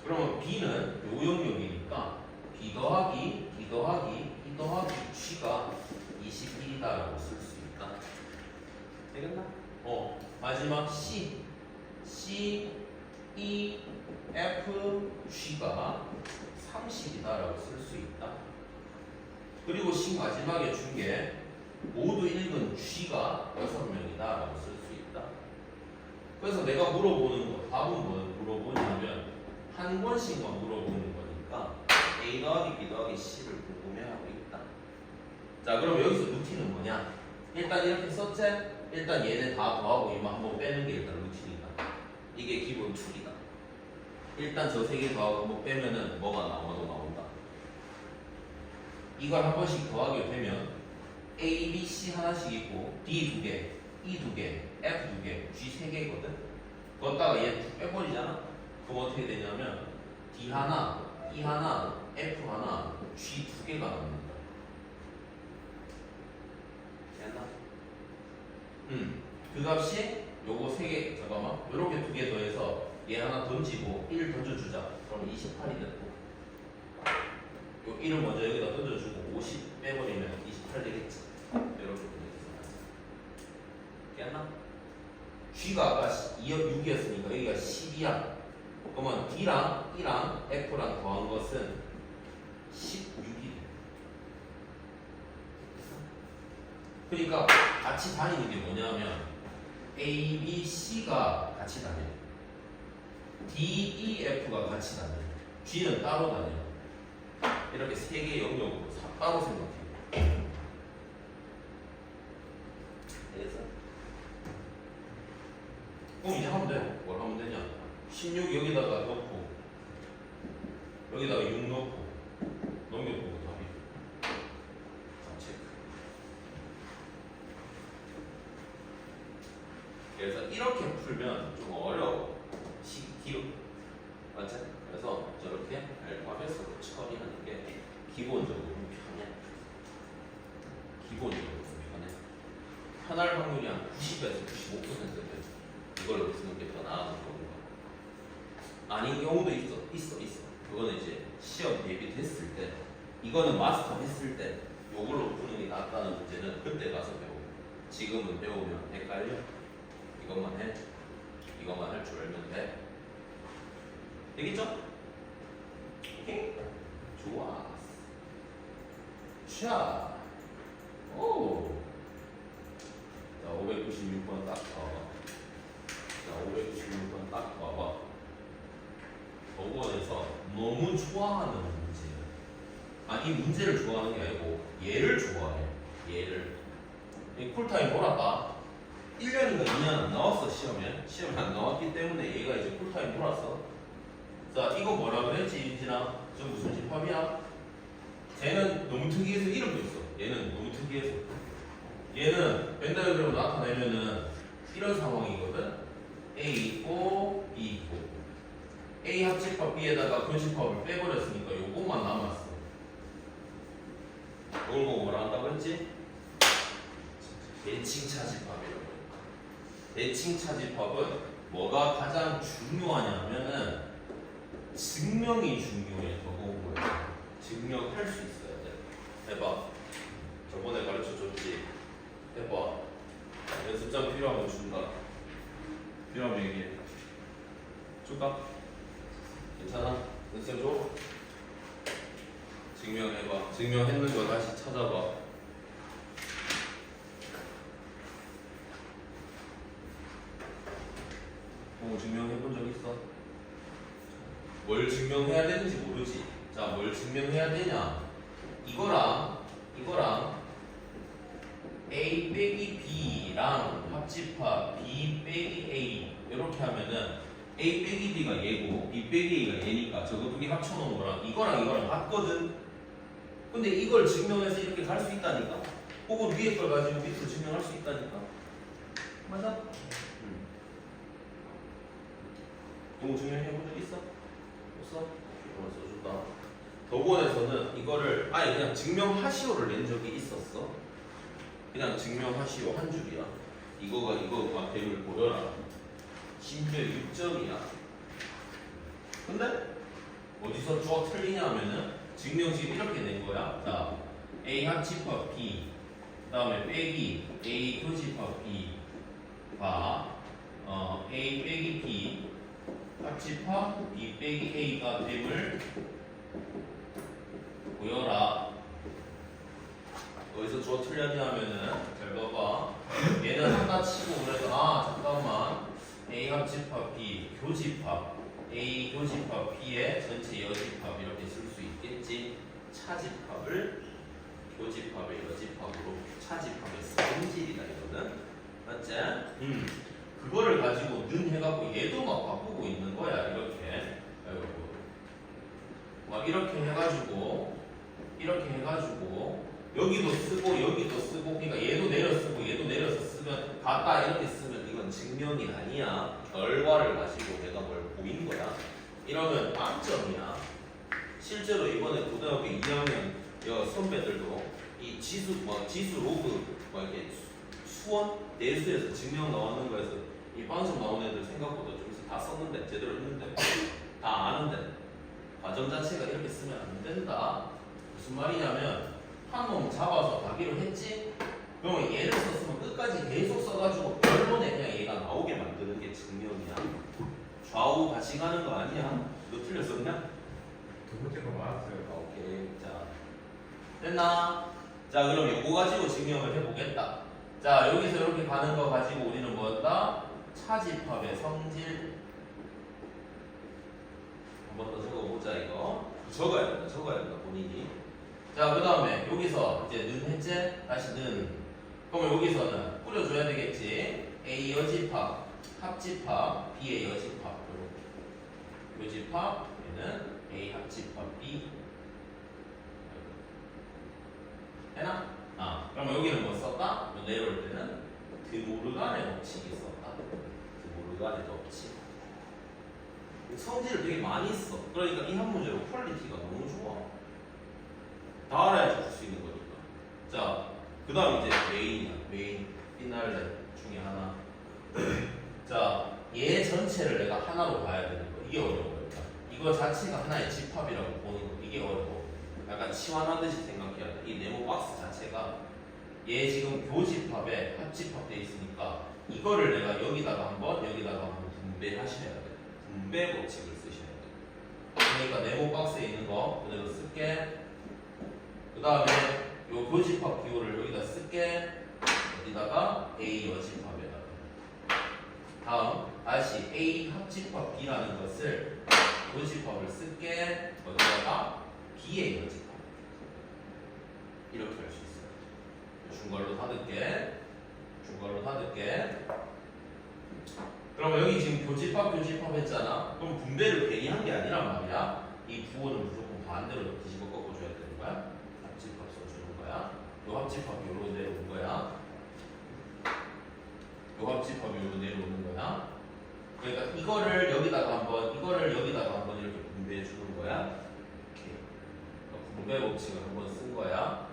그러면 B는 요 영역이니까 B 더하기 D 더하기 E 더하기 G가 21이다라고 쓸 수 있다. 되겠나? 마지막 C E F G가 30이다라고 쓸 수 있다. 그리고 C 마지막에 준 게 모두 읽은 G가 6명이다라고 쓸 수 있다. 그래서 내가 물어보는 거, 답은 뭐 물어보냐면 한 권씩만 물어보는 거니까 A 더하기 B 더하기 C를 궁금해하고 있다. 자, 그럼 여기서 루틴은 뭐냐? 일단 이렇게 썼지? 일단 얘네 다 더하고 이만 한번 빼는 게 일단 루틴이다. 이게 기본 툴이다. 일단 저 세 개 더하고 한번 빼면은 뭐가 나와도 나온다. 이걸 한 번씩 더하게 되면 A, B, C 하나씩 있고 D 2개, E 2개, F 2개, G 3개거든. 그거다가 얘 빼버리잖아. 그럼 어떻게 되냐면 D 하나, E 하나, F 하나, G 2개가 남는다. 됐나? 그 값이 요거 3개, 잠깐만, 요렇게 2개 더해서 얘 하나 던지고 1 던져주자. 그럼 28이 됐고, 요 1을 먼저 여기다 던져주고 50 빼버리면 28 되겠지. 이렇게 던져서 됐나? G가 아까 6이었으니까 여기가 10이야. 그러면 D랑 E랑 F랑 더한 것은 16이 돼. 그러니까 같이 다니는 게 뭐냐면 A, B, C가 같이 다녀. D, E, F가 같이 다녀. G는 따로 다녀. 이렇게 세 개의 영역으로 따로 생각해. 그래서 그럼 이제 하면 돼. 뭘 하면 되냐? 16 여기다가 넣고 여기다가 6 넣고 넘겨보고 답이. 자, 체크. 그래서 이렇게 풀면 좀 어려워. 길어. 맞지? 그래서 저렇게 알파벳으로 처리하는 게 기본적으로 편해. 기본적으로 편해. 편할 확률이 한 90에서 95% 돼. 이걸로 쓰는 게 더 나은 거고. 아닌 경우도 있어. 그거는 이제 시험 대비됐을 때, 이거는 마스터 했을 때 이걸로 푸는 게 낫다는 문제는 그때 가서 배우고, 지금은 배우면 헷갈려. 이것만 해. 이것만 할 줄 알면 돼. 되겠죠? 오케이? 좋아. 자, 오. 자, 596번 딱 봐봐. 자, 596번 딱 봐봐. 저거에서 너무 좋아하는 문제. 이 문제를 좋아하는 게 아니고 얘를 좋아해. 얘를. 이 쿨타임 돌았다. 1년인가 2년 안 나왔어, 시험에 안 나왔기 때문에 얘가 이제 쿨타임 돌았어. 자, 이거 뭐라 그랬지, 임진아? 저 무슨 집합이야? 쟤는 너무 특이해서 이름도 있어. 얘는 너무 특이해서. 얘는 벤다이어그램으로 나타내면은 이런 상황이거든. A 있고 B 있고, A 합집합 B에다가 근집합을 빼버렸으니까 요것만 남았어. 이걸 보고 뭐라 한다고 했지? 대칭차집합이라고. 대칭차집합은 뭐가 가장 중요하냐면은 증명이 중요해. 저거 증명할 수 있어야 돼. 해봐. 저번에 가르쳐줬지. 해봐. 연습장 필요하면 준다. 필요하면 얘기해. 줄까? 괜찮아? 연습 줘? 증명해봐. 증명했는 거 다시 찾아봐. 증명해본 적 있어? 뭘 증명해야 되는지 모르지. 자, 뭘 증명해야 되냐? 이거랑 A 빼기 B랑 합집합 B 빼기 A 이렇게 하면은 A 빼기 B가 얘고 B 빼기 A가 얘니까 저거 두 개 합쳐놓은 거랑 이거랑 같거든. 근데 이걸 증명해서 이렇게 갈 수 있다니까? 혹은 위에 걸 가지고 밑으로 증명할 수 있다니까? 맞아? 너무 증명해본 적 있어? 없어? 써준다. 도권에서는 이거를 아예 그냥 증명하시오를 낸 적이 있었어. 그냥 증명하시오 한 줄이야. 이거가 됨을 보여라. 심지어 6점이야. 근데 어디서 쭉 틀리냐 하면은 증명식 이렇게 낸 거야. 자, A 합집합 B 그 다음에 빼기 A 교집합 B가 A 빼기 B 합집합 B 빼기 A가 됨을 보여라. 어디서 쭉 틀렸냐 하면은 잘 봐봐. 얘는 한다 치고 그래서 잠깐만 A 합집합 B 교집합 A 교집합 B의 전체 여집합 이렇게 쓸 수 있겠지. 차집합을 교집합의 여집합으로 차집합의 성질이다 이거는. 맞지? 그거를 가지고 는 해갖고 얘도 막 바꾸고 있는 거야 이렇게. 막 이렇게 해가지고 여기도 쓰고 여기도 쓰고 그러니까 얘도 내려 쓰고 얘도 내려서 쓰면 같다 이렇게 쓰면 이건 증명이 아니야. 결과를 가지고 내가 뭘 보인 거야. 이러면 빵점이야. 실제로 이번에 고등학교 2학년 선배들도 이 지수 로그 이렇게 수원 내수에서 증명 나오는 거에서 이 빵점 나오는 애들 생각보다 좀 다 썼는데 제대로 했는데 다 아는데 과정 자체가 이렇게 쓰면 안 된다. 무슨 말이냐면 한 놈 잡아서 가기로 했지? 그러면 얘를 썼으면 끝까지 계속 써가지고 결론에 그냥 얘가 나오게 만드는 게 증명이야. 좌우 같이 가는 거 아니야? 너 틀렸었냐? 두 번째 거 맞았어요. 오케이. 자, 됐나? 자, 그럼 이거 가지고 증명을 해보겠다. 자, 여기서 이렇게 가는 거 가지고 우리는 뭐였다? 차집합의 성질. 한 번 더 적어보자, 이거. 적어야 된다, 본인이. 자, 그 다음에 여기서 이제 는 했지? 다시 는. 그러면 여기서는 뿌려줘야 되겠지? A 여집합, 합집합, B의 여집합. 여집합, 얘는 A 합집합 B. 되나? 그러면 여기는 뭐 썼다? 내려올 때는 드모르간의 법칙이 썼다. 드모르간의 법칙. 성질을 되게 많이 써. 그러니까 이 한 문제로 퀄리티가 너무 좋아. 다 알아야지 줄 수 있는 거니까. 자, 그 다음 이제 메인 피날레 중에 하나. 자, 얘 전체를 내가 하나로 봐야 되는 거. 이게 어려워요. 이거 자체가 하나의 집합이라고 보는 거. 이게 어려워. 약간 치환하듯이 생각해야 돼. 이 네모 박스 자체가 얘 지금 교집합에 합집합돼 있으니까 이거를 내가 여기다가 한번 분배하셔야 돼. 분배 법칙을 쓰셔야 돼. 그러니까 네모 박스에 있는 거 그대로 쓸게. 그 다음에 요 교집합 기호를 여기다 쓸게. 어디다가 A 여집합에다가. 다음 다시 A 합집합 B라는 것을 교집합을 쓸게. 어디다가 B의 여집합. 이렇게 할 수 있어요. 중괄로 닫을게. 그러면 여기 지금 교집합 했잖아. 그럼 분배를 괜히 한 게 아니란 말이야. 이 부호는 무조건 반대로 뒤집어 꺾어줘야 되는 거야. 합집합 써주는 거야. 요 합집합이 요로 내려오는 거야. 요 합집합이 요로 내려오는 거야. 그러니까 이거를 여기다가 한번 이렇게 분배해 주는 거야. 이렇게. 분배 법칙을 한번 쓴 거야.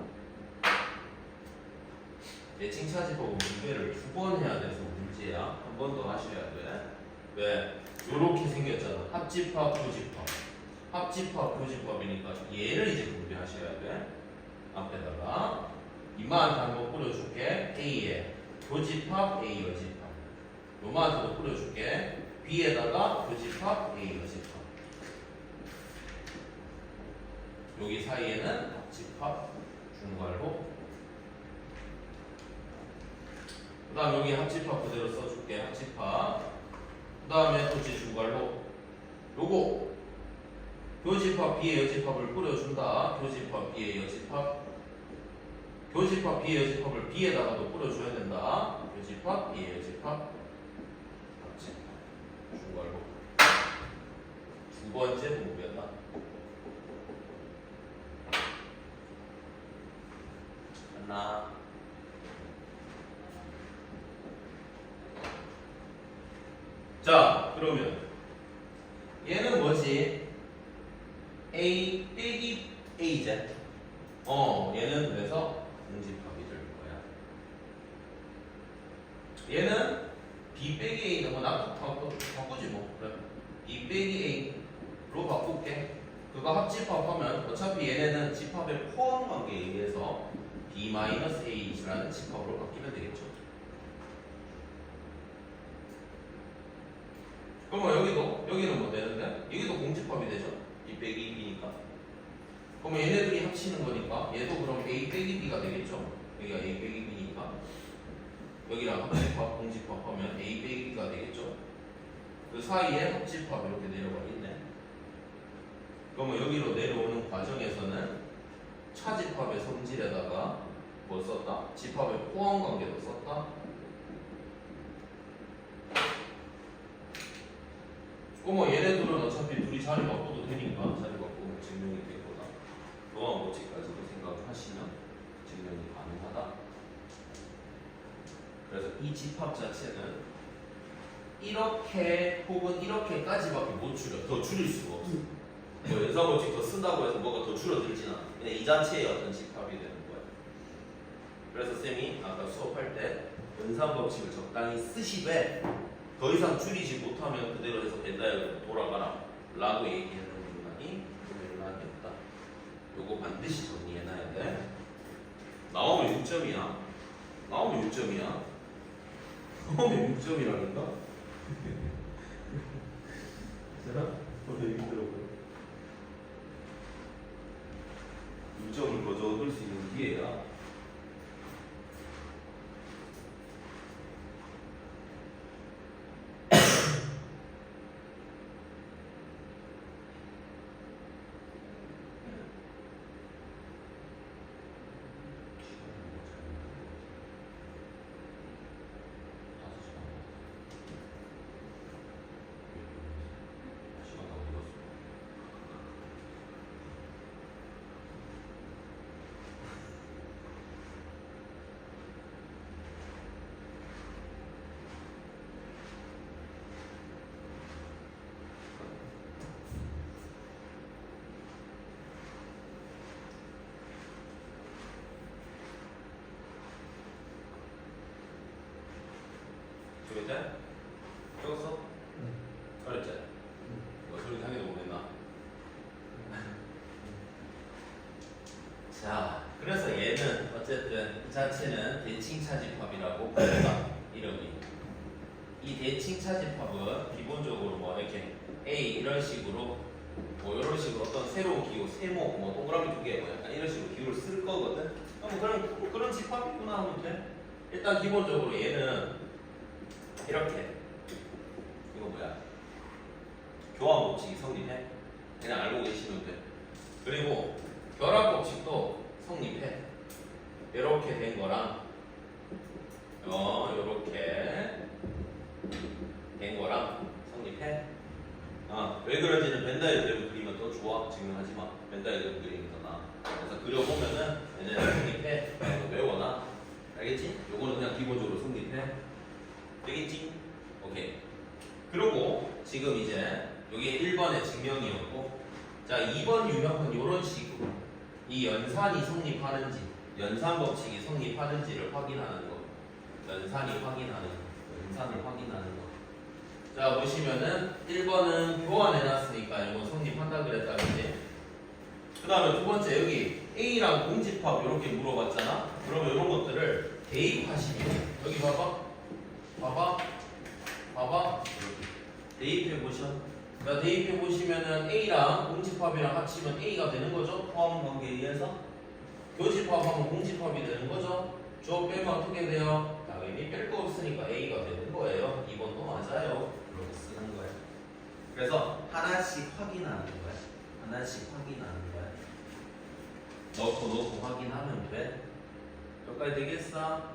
대칭 차집합은 분배를 2번 해야 돼서 문제야. 한 번 더 하셔야 돼. 왜? 요렇게 생겼잖아. 합집합, 교집합. 합집합, 교집합이니까 얘를 이제 분배하셔야 돼. 앞에다가 이마한테 한번 뿌려줄게. A에 교집합, A 여집합. 요마한테도 뿌려줄게. B에다가 교집합, A 여집합. 여기 사이에는 합집합, 중괄호. 그 다음 여기 합집합 그대로 써줄게. 합집합. 그 다음에 도치 중괄호. 요거 교집합 B의 여집합을 뿌려준다. 교집합 B의 여집합. 교집합 B의 여집합을 B에다가도 뿌려줘야 된다. 교집합 B의 여집합. 합집합 중괄호. 두 번째 분배다. 하나. 자, 그러면 얘는 뭐지? A 빼기 A제. 얘는 그래서 공집합이 될 거야. 얘는 B 빼기 A는 뭐 나도 바꾸지 뭐. 그래. B 빼기 A로 바꿀게. 그거 합집합하면 어차피 얘네는 집합의 포함 관계에 의해서 B-A라는 집합으로 바뀌면 되겠죠. 그러면 여기는 뭐 되는데? 여기도 공집합이 되죠? B 빼기 B니까. 그러면 얘네들이 합치는 거니까 얘도 그럼 A 빼기 B가 되겠죠? 여기가 A 빼기 B니까 여기랑 합집합, 공집합하면 A 빼기 B가 되겠죠? 그 사이에 합집합 이렇게 내려가 있네. 그러면 여기로 내려오는 과정에서는 차집합의 성질에다가 뭘 썼다? 집합의 포함 관계도 썼다? 그러면 얘네들은 어차피 둘이 자리 바꿔도 되니까 자리 바꾸면 증명이 될 거다. 노한 법칙까지도 생각을 하시면 증명이 가능하다. 그래서 이 집합 자체는 이렇게 혹은 이렇게까지밖에 못 줄여. 더 줄일 수가 없어. 뭐 연산 법칙 더 쓴다고 해서 뭐가 더 줄어들진 않아. 그냥 이 자체의 어떤 집합이 되는 거야. 그래서 쌤이 아까 수업할 때 연산 법칙을 적당히 쓰시되 더 이상 줄이지 못하면 그대로 해서 벤다이어로 돌아가라 라고 얘기하는 문항이 문항이었다. 요거 반드시 정리해놔야 돼. 나오면 6점이야. 나오면 6점이야. 나오면 6점이라니까? 괜찮아? 오늘 힘들어보여. 6점을 거저 얻을 수 있는 기회야. 소리 돼? 적었어? 그랬지? 뭐 소리 당연히 모르겠나? 자, 그래서 얘는 어쨌든 이 자체는 대칭차집합이라고 부른다. 이름이. 이 대칭차집합은 기본적으로 뭐 이렇게 A 이런 식으로 뭐 이런 식으로 어떤 새로운 기호, 세모, 뭐 동그라미 두 개, 뭐 약간 이런 식으로 기호를 쓸 거거든. 그런 집합이구나 하면 돼. 일단 기본적으로 얘는 이렇게 이거 뭐야? 교환 법칙이 성립해. 그냥 알고 계시면 돼. 그리고 결합 법칙도 성립해. 이렇게 된 거랑 이렇게 된 거랑 성립해. 왜 그런지는 벤다이어그램 그리면 더 좋아. 증명하지 마. 벤다이어그램 그리는 더 나아. 그래서 그려보면은 얘네는 성립해. 외워놔. 알겠지? 요거는 그냥 기본적으로 성립해. 되겠지? 오케이. 그리고 지금 이제 여기 1번의 증명이었고, 자 2번 유형은 이런 식으로 이 연산이 성립하는지, 연산 법칙이 성립하는지를 확인하는 거. 연산을 확인하는 거. 자 보시면은 1번은 교환해놨으니까 이거 성립한다 그랬다 그지? 그 다음에 두 번째 여기 A랑 공집합 이렇게 물어봤잖아. 그러면 이런 것들을 대입하시면 여기 봐봐 대입해보셔. 자 대입해보시면은 A랑 공집합이랑 합치면 A가 되는 거죠. 포함 관계에 의해서. 교집합하면 공집합이 되는 거죠. 저 빼면 어떻게 돼요? 당연히 뺄 거 없으니까 A가 되는 거예요. 2번도 맞아요. 이렇게 쓰는 거예요. 그래서 하나씩 확인하는 거야. 넣고 확인하면 돼. 여기까지 되겠어?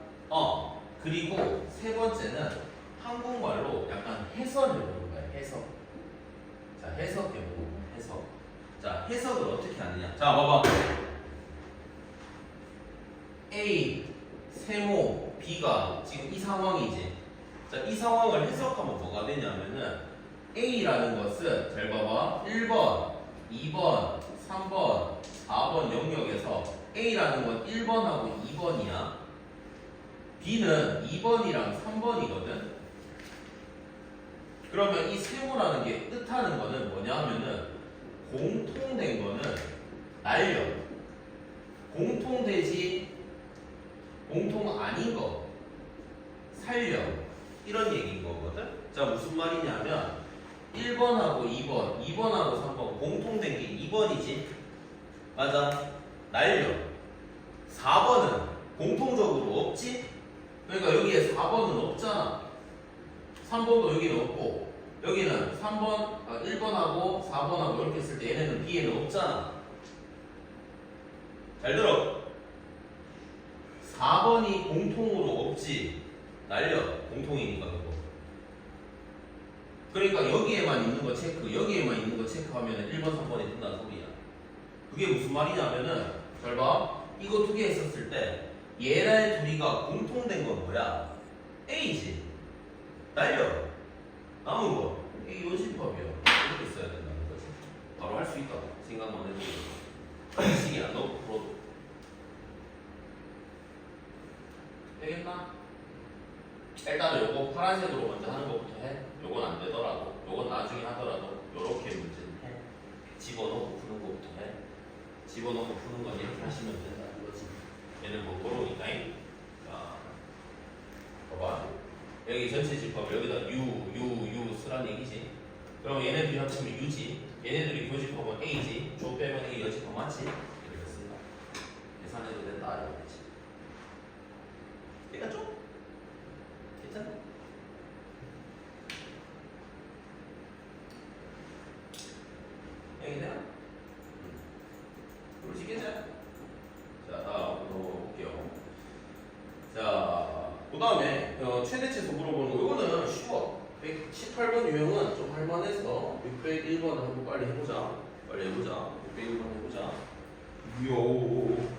그리고 세 번째는 한국말로 약간 해석을 해보는 거야. 자, 해석해보는 거야. 해석. 자, 해석을 어떻게 하느냐. 자, 봐봐. A, 세모, B가 지금 이 상황이지. 자, 이 상황을 해석하면 뭐가 되냐면은 A라는 것은 잘 봐봐 1번, 2번, 3번, 4번 영역에서 A라는 건 1번하고 2번이야. B는 2번이랑 3번이거든. 그러면 이 세모라는 게 뜻하는 거는 뭐냐 하면은 공통된 거는 날려. 공통되지 공통 아닌 거 살려. 이런 얘기인 거거든. 자, 무슨 말이냐면 1번하고 2번, 2번하고 3번 공통된 게 2번이지. 맞아. 날려. 4번은 공통적으로 없지. 그러니까 여기에 4번은 없잖아. 3번도 여기는 없고 여기는 3번, 1번하고 4번하고 이렇게 했을 때 얘네는 B에는 없잖아. 잘 들어. 4번이 공통으로 없지. 날려. 공통이니까 그거. 그러니까 여기에만 있는 거 체크, 여기에만 있는 거 체크하면 1번, 3번이 뜬다는 소리야. 그게 무슨 말이냐면은 잘 봐. 이거 두 개 했었을 때 얘네 둘이가 공통된 건 뭐야? A지. 날려. 남은 거 A 요집합이야. 이렇게 써야 된다는 거지. 바로 할 수 있다. 생각만 해도. 식이 안 넣고 풀어도 되겠나? 일단은 요거 파란색으로 먼저 하는 것부터 해. 요건 안 되더라도, 요건 나중에 하더라도 요렇게 문제는 해. 집어넣고 푸는 것부터 해. 집어넣고 푸는 건 이렇게 하시면 된다는 거지. 얘는 뭐 번호니까. 자, 봐봐. 여기 전체 집합 여기다 U 쓰란 얘기지. 그럼 얘네들이 합치면 U지. 얘네들이 교집합은 A지. 조 빼면 A 여집합 맞지? 이렇게 쓴다. 계산해도 된다 이거지. 얘가 좀 괜찮네. 여기 되나? 그러시겠죠? 자, 다음으로 볼게요. 자, 그 다음에 최대치수 물어보는 거 이거는 쉬워. 118번 유형은 좀 할만해서 601번 한번 빨리 해보자. 601번 해보자. 요.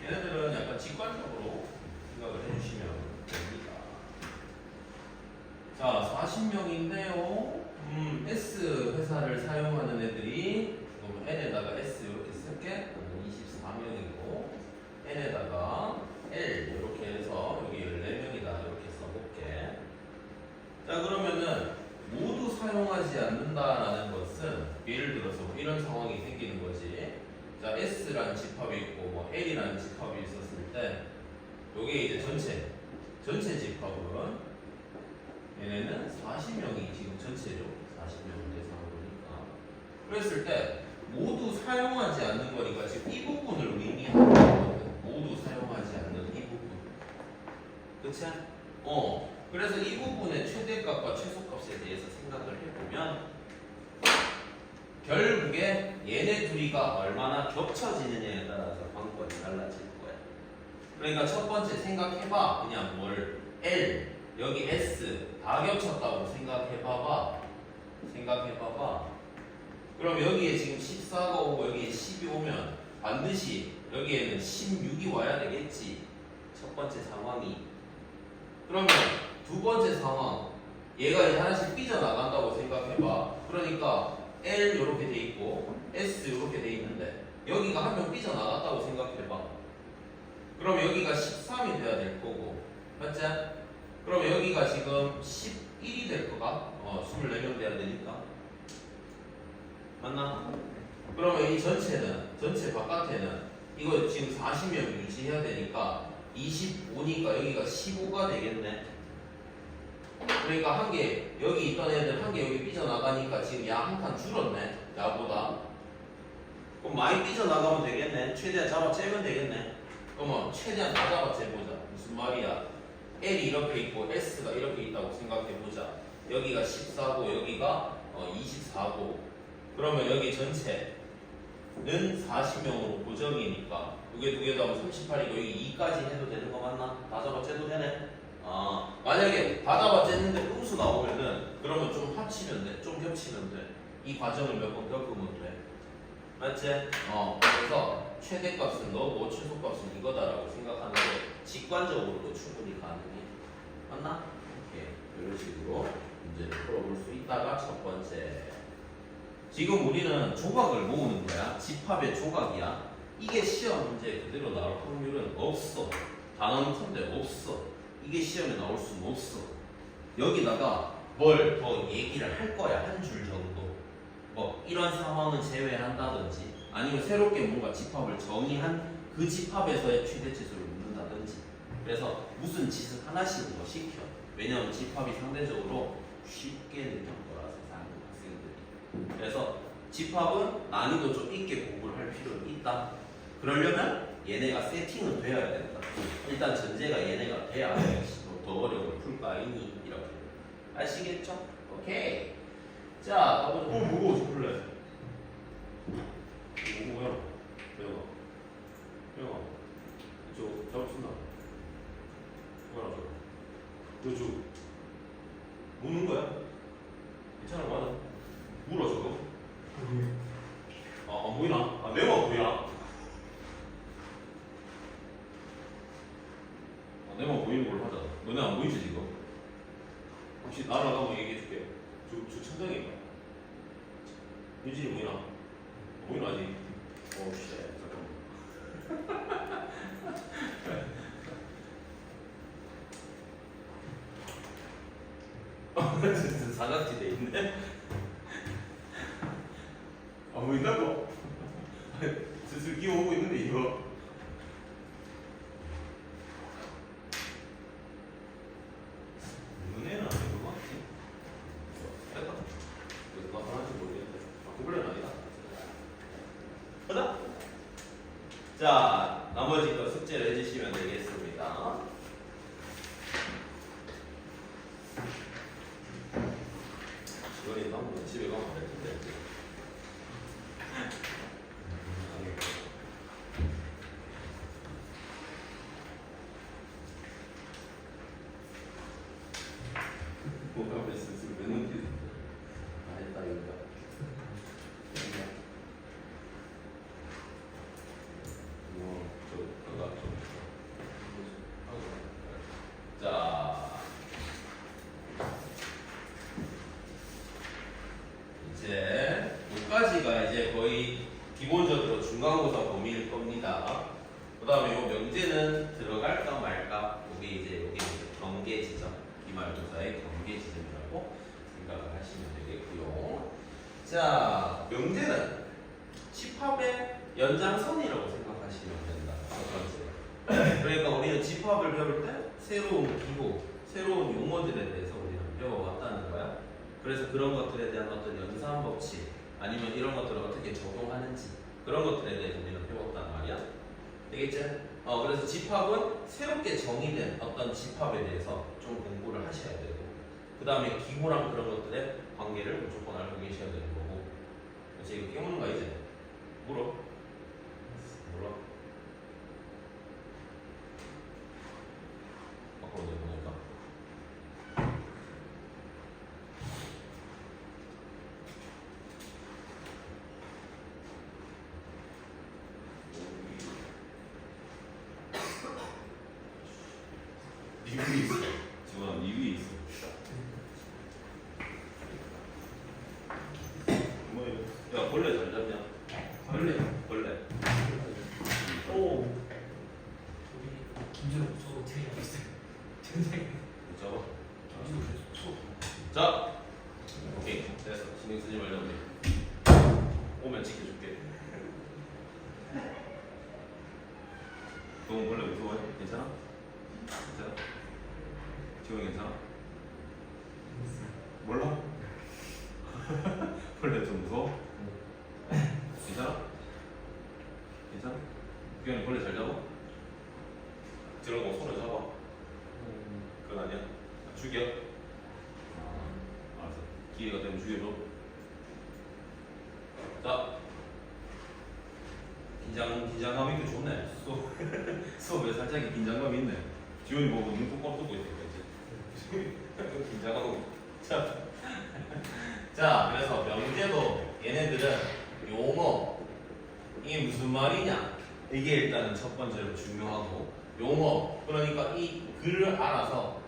얘네들은 약간 직관적으로 생각을 해주시면 됩니다. 자, 40명인데요. S 회사를 사용하는 애들이 그럼 N에다가 S 이렇게 쓸게. 24명이고 N에다가 L 이렇게 해서 여기 14명이다 이렇게 써볼게. 자, 그러면은 모두 사용하지 않는다라는 것은 예를 들어서 뭐 이런 상황이 생기는 거지. 자, S라는 집합이 있고 뭐 L이라는 집합이 있었을 때 요게 이제 전체 집합은 얘네는 40명이 지금 전체죠. 40명을 대상으로 보니까. 그랬을 때 모두 사용하지 않는 거니까 지금 이 부분을 의미하는 거거든. 모두 사용하지 않는 이 부분. 그치? 그래서 이 부분의 최대값과 최소값에 대해서 생각을 해보면 결국에 얘네 둘이가 얼마나 겹쳐지느냐에 따라서 관건이 달라질 거야. 그러니까 첫 번째 생각해봐. 그냥 뭘 L 여기 S 다 겹쳤다고 생각해봐봐. 그럼 여기에 지금 14가 오고 여기에 10이 오면 반드시 여기에는 16이 와야 되겠지. 첫 번째 상황이. 그러면 두 번째 상황 얘가 이제 하나씩 삐져나간다고 생각해봐. 그러니까 L 이렇게 돼 있고 S 이렇게 돼 있는데 여기가 한 명 삐져나갔다고 생각해봐. 그럼 여기가 13이 돼야 될 거고 맞지? 그럼 여기가 지금 11이 될 거가 24명 돼야 되니까 맞나? 그러면 이 전체 바깥에는 이거 지금 40명 유지해야 되니까 25니까 여기가 15가 되겠네. 그러니까 한 개 여기 있던 애들 한 개 여기 삐져나가니까 지금 야 한 칸 줄었네. 야보다. 그럼 많이 삐져나가면 되겠네. 최대한 잡아채면 되겠네. 그러면 최대한 다 잡아채보자. 무슨 말이야? L이 이렇게 있고 S가 이렇게 있다고 생각해보자. 여기가 14고 여기가 24고 그러면 여기 전체는 40명으로 고정이니까 이게 두 개 더하면 38이고 여기 2까지 해도 되는 거 맞나? 다 잡아채도 되네? 만약에 다 잡아챘는데 음수 나오면은 그러면 좀 합치면 돼. 좀 겹치면 돼. 이 과정을 몇 번 겪으면 돼. 맞지? 그래서 최대값은 너고 최소값은 이거다라고 생각하는 게 직관적으로도 충분히 가능해. 맞나? 오케이. 이런 식으로 문제를 풀어볼 수 있다가 첫 번째. 지금 우리는 조각을 모으는 거야. 집합의 조각이야. 이게 시험 문제에 그대로 나올 확률은 없어. 단언컨대 없어. 이게 시험에 나올 수는 없어. 여기다가 뭘 더 얘기를 할 거야. 한 줄 정도. 뭐 이런 상황은 제외한다든지 아니면 새롭게 뭔가 집합을 정의한 그 집합에서의 최대치수를 묻는다든지. 그래서 무슨 짓을 하나씩은 더 시켜. 왜냐하면 집합이 상대적으로 쉽게 느낄 거라서 학생들이. 그래서 집합은 난이도 좀 있게 공부를 할 필요는 있다. 그러려면 얘네가 세팅은 돼야 된다. 일단 전제가 얘네가 돼야 더 어려움을 풀 거 아니니 이렇게. 아시겠죠? 오케이. 자, 가보자. 무거워 죽을래. 이거 뭐야? 내가 저 잡습니다. 뭐야 저? 저 무는 거야? 괜찮아 맞아. 물어 저거. 안 보이나? 내가 보이나? 내가 보이는 걸로 하자. 너네 안 보이지 지금? 혹시 날아가면 얘기해줄게. 저 천장인가? 유진이 보이나? 보이나 아직? 오우 쉣 잠깐만. 진짜 사각지 돼 있네. 안 보인다고? 슬슬 기어오고 있는데 이거. 눈에는 아닌 것 같지? 됐다. 이거 나타날지 모르겠는데. 구글은 아니다. 가자. 자, 나머지 거 숙제를 해주시면 되겠습니다. 직원이 한번 집에 가면 될 텐데. 뭐가 있었으면 몇 년째 다 했다 이거. 자, 이제 여기까지가 이제 거의 기본적으로 중간고사 범위일 겁니다. 그 다음에 요 명제는 들어갈까 말까? 이게 이제 경계 지점, 기말고사의 경계 지점이라고 생각을 하시면 되겠고요. 자, 명제는 집합의 연장선이라고 생각하시면 된다. 첫 번째. 그러니까 우리는 집합을 배울 때 새로운 기호, 새로운 용어들에 대해서 우리는 배워왔다는 거야. 그래서 그런 것들에 대한 어떤 연산 법칙, 아니면 이런 것들을 어떻게 적용하는지 그런 것들에 대해서 우리는 배웠단 말이야. 되겠지? 그래서 집합은 새롭게 정의된 어떤 집합에 대해서 좀 공부를 하셔야 되고, 그 다음에 기호랑 그런 것들의 관계를 무조건 알고 계셔야 되는 거고. 그래서 이거 깨우는 거 이제 물어? 몰라? 바꿔 내보니까. 니 위에 있어. 지원아, 니 위에 있어. 뭐야? 야, 벌레 잘 잡냐? 벌레. 오. 우리 김준호 저 되게 맛있어요. 굉장히 그죠? 김준호 저. 자, 오케이. 됐어. 신경 쓰지 말자 우리. 오면 지켜줄게. 너 벌레 무서워해? 괜찮아? 괜찮아? 지원이 괜찮아? 몰라? 벌레 좀 무서워? 괜찮아? 괜찮아? 기현이 벌레 잘 잡아? 저런 거 손을 잡아. 그건 아니야. 죽여. 알았어. 기회가 되면 죽여줘. 자, 긴장감 있게 좋네. 수업에 살짝 긴장감 있네. 지원이 보고 눈 똑바로 뜨고 있으니까 이제. 긴장하고. 자, 그래서 명제도 얘네들은 용어 이게 무슨 말이냐, 이게 일단은 첫 번째로 중요하고, 용어 그러니까 이 글을 알아서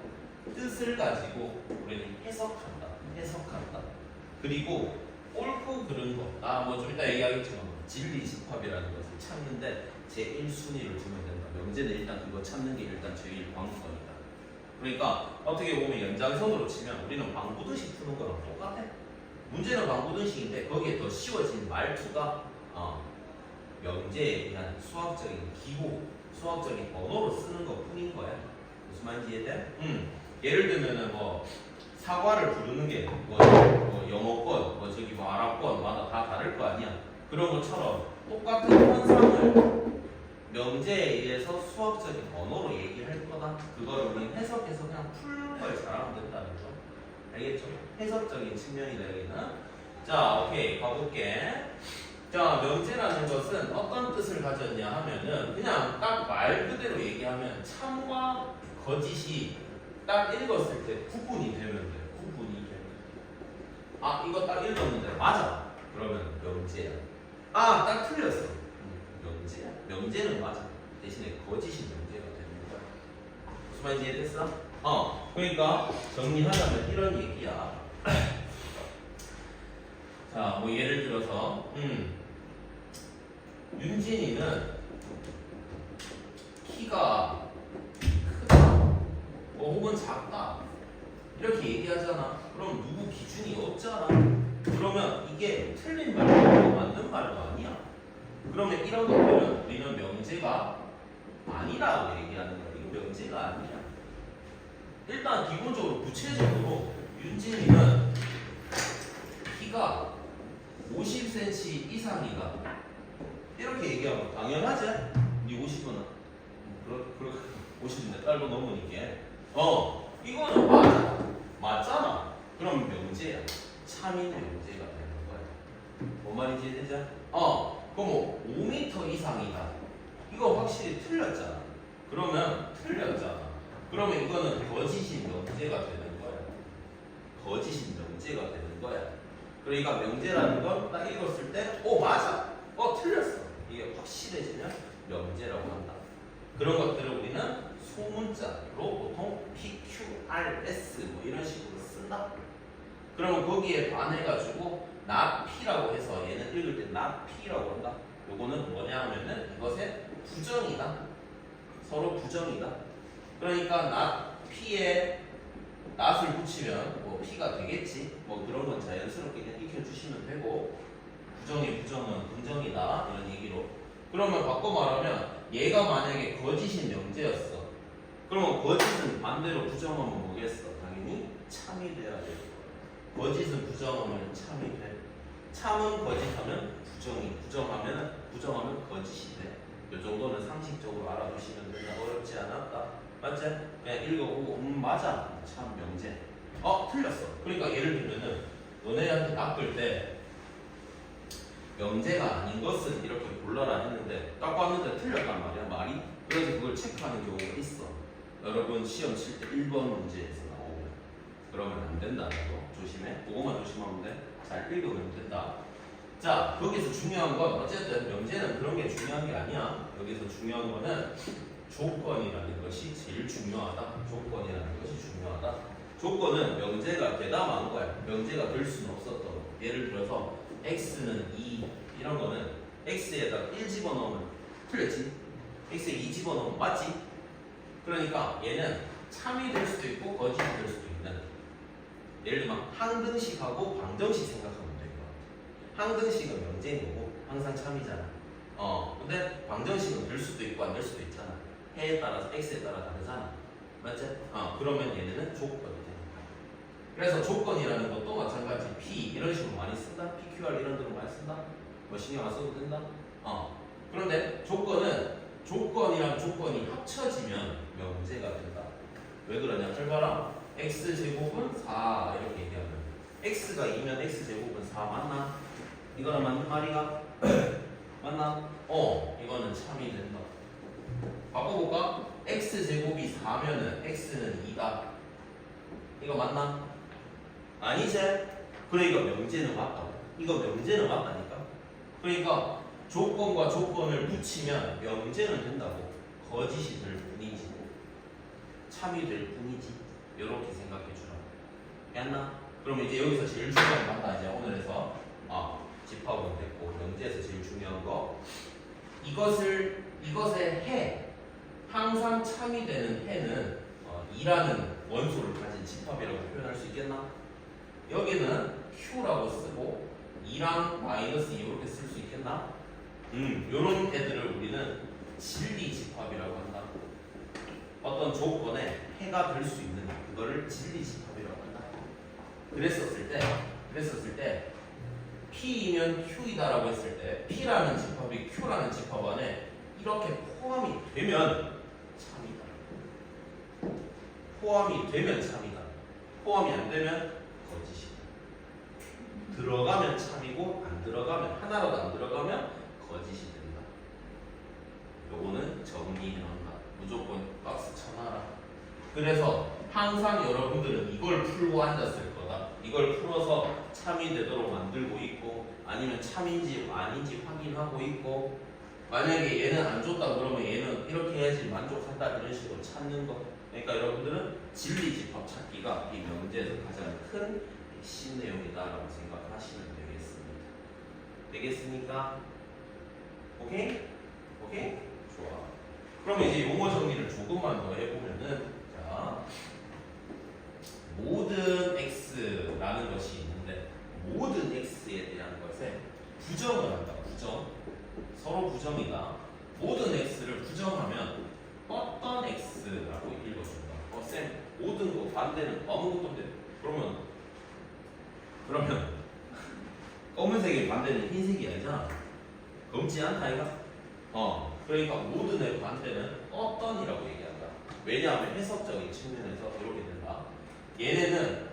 뜻을 가지고 우리는 해석한다. 그리고 옳고 그른 거, 뭐 좀 이따 얘기하겠지만 진리 집합이라는 것을 찾는데 제 1순위를 두면 된다. 명제는 일단 그거 찾는 게 일단 제일 광선이다. 그러니까 어떻게 보면 연장선으로 치면 우리는 방구듯이 푸는 거랑 똑같아. 문제는 방구듯이인데 거기에 더 쉬워진 말투가 명제에 대한 수학적인 기호, 수학적인 언어로 쓰는 것 뿐인 거야. 무슨 말인지 이해돼? 예를 들면은 뭐 사과를 부르는 게 뭐 영어권, 뭐 저기 뭐 아랍권마다 다 다를 거 아니야. 그런 것처럼 똑같은 현상을 명제에 의해서 수학적인 언어로 얘기할 거다. 그거를 우리 해석해서 그냥 푸는 걸 잘하면 된다는 거. 알겠죠? 해석적인 측면이다 여기는. 자, 오케이 가볼게. 자, 명제라는 것은 어떤 뜻을 가졌냐 하면은 그냥 딱 말 그대로 얘기하면 참과 거짓이 딱 읽었을 때 구분이 되면 돼. 구분이 되면. 이거 딱 읽었는데 맞아. 그러면 명제야. 딱 틀렸어. 명제야. 명제는 맞아. 대신에 거짓이 명제가 되는 거야. 무슨 말인지 이해됐어? 그러니까 정리하자면 이런 얘기야. 자, 뭐 예를 들어서 윤진이는 키가 크다, 뭐 혹은 작다 이렇게 얘기하잖아. 그럼 누구 기준이 없잖아. 그러면 이게 틀린 말도 아니고 맞는 말도 아니야. 그러면 이런 것들은 우리는 명제가 아니라고 얘기하는 거야. 이거 명제가 아니야. 일단 기본적으로 구체적으로 윤진이는 키가 50cm 이상이다 이렇게 얘기하면 당연하지? 네 50은 그렇 50인데 딸도 넘으니까 이거는 맞잖아. 그럼 명제야. 참인 명제가 되는 거야. 뭔 말인지 이해되죠? 그럼 뭐 5m 이상이다 이거 확실히 틀렸잖아. 그러면 틀렸잖아. 그러면 이거는 거짓인 명제가 되는 거야. 거짓인 명제가 되는 거야. 그러니까 명제라는 건 딱 읽었을 때 맞아. 틀렸어. 이게 확실해지면 명제라고 한다. 그런 것들을 우리는 소문자로 보통 PQRS 뭐 이런 식으로 쓴다. 그러면 거기에 반해가지고 not P라고 해서 얘는 읽을 때 not P라고 한다. 요거는 뭐냐 하면은 이것의 부정이다. 서로 부정이다. 그러니까 not P에 not을 붙이면 뭐 P가 되겠지. 뭐 그런 건 자연스럽게 그냥 익혀주시면 되고, 부정의 부정은 긍정이다 이런 얘기로. 그러면 바꿔 말하면 얘가 만약에 거짓인 명제였어. 그러면 거짓은 반대로 부정하면 뭐겠어? 당연히 참이 돼야 돼. 거짓은 부정하면 참이 돼. 참은 거짓하면 부정이, 부정하면 거짓이 돼. 이 정도는 상식. 상식적으로 알아두시면 된다. 어렵지 않았다. 맞지? 그냥 읽어보고 맞아. 참 명제. 틀렸어. 그러니까 예를 들면은 너네한테 낚을 때 명제가 아닌 것은 이렇게 골라라 했는데 딱 봤는데 틀렸단 말이야 말이. 그래서 그걸 체크하는 경우가 있어. 여러분 시험 칠 때 1번 문제에서 나오면 그러면 안 된다는 거 조심해. 그거만 조심하면 돼. 잘 읽으면 된다. 자, 거기서 중요한 건 어쨌든 명제는 그런 게 중요한 게 아니야. 여기서 중요한 거는 조건이라는 것이 제일 중요하다. 조건이라는 것이 중요하다. 조건은 명제가 대담한 거야. 명제가 될 수는 없었던 거. 예를 들어서 x는 2 이런 거는 x에다가 1 집어넣으면 틀렸지? x에 2 집어넣으면 맞지? 그러니까 얘는 참이 될 수도 있고 거짓이 될 수도 있는, 예를 들면 항등식하고 방정식 생각하면 될 것 같아. 항등식은 명제인 거고 항상 참이잖아. 근데 방정식은 될 수도 있고 안 될 수도 있잖아. 해에 따라서 x에 따라 다르잖아. 맞지? 그러면 얘네는 조건이 되는 거야. 그래서 조건이라는 것도 마찬가지. P 이런 식으로 많이 쓴다. PQR 이런 데로 많이 쓴다. 뭐 신경 안 써도 된다. 그런데 조건이랑 조건이 합쳐지면 명제가 된다. 왜 그러냐? 잘 봐라. x제곱은 4 이렇게 얘기하면 x가 2면 x제곱은 4 맞나? 이거는 맞는 말이가? 맞나? 이거는 참이 된다. 바꿔볼까? x제곱이 4면은 x는 2다. 이거 맞나? 아니지? 그러니까 명제는 맞다. 이거 명제는 맞다니까. 그러니까 조건과 조건을 붙이면 명제는 된다고. 거짓이 될 뿐이지 참이 될 뿐이지. 이렇게 생각해 주라. 했나? 그럼 이제 여기서 제일 중요한 거 한다. 이제 오늘에서 집합은 됐고 명제에서 제일 중요한 거, 이것의 해, 항상 참이 되는 해는 2라는 원소를 가진 집합이라고 표현할 수 있겠나? 여기는 Q라고 쓰고 2랑 마이너스 2 이렇게 쓸 수 있겠나? 요런 애들을 우리는 진리 집합이라고 한다. 어떤 조건에 해가 될 수 있는 그거를 진리 집합이라고 한다. 그랬었을 때 P이면 Q이다라고 했을 때 P라는 집합이 Q라는 집합 안에 이렇게 포함이 되면 참이다. 포함이 되면 참이다. 포함이 안 되면 거짓이다. 들어가면 참이고 안 들어가면, 하나라도 안 들어가면 거짓이 된다. 요거는 정리해놓는다. 무조건 박스 쳐놔라. 그래서 항상 여러분들은 이걸 풀고 앉았을 거다. 이걸 풀어서 참이 되도록 만들고 있고, 아니면 참인지 아닌지 확인하고 있고, 만약에 얘는 안 줬다 그러면 얘는 이렇게 해야지 만족한다 이런 식으로 찾는 거. 그러니까 여러분들은 진리 집합 찾기가 이 명제에서 가장 큰 핵심 내용이다라고 생각하시면 되겠습니다. 되겠습니까? 오케이? 오케이? 좋아. 그러면 이제 용어 정리를 조금만 더 해보면은, 자, 모든 x라는 것이 있는데 모든 x에 대한 것에 부정을 한다. 부정. 서로 부정이다. 모든 x를 부정하면 어떤 x라고 읽어준다. 쌤, 모든 거 반대는 아무것도 없대. 그러면 검은색의 반대는 흰색이 아니잖아. 검지 않다 이가? 그러니까 모든의 반대는 어떤이라고 얘기한다. 왜냐하면 해석적인 측면에서 이렇게 된다. 얘네는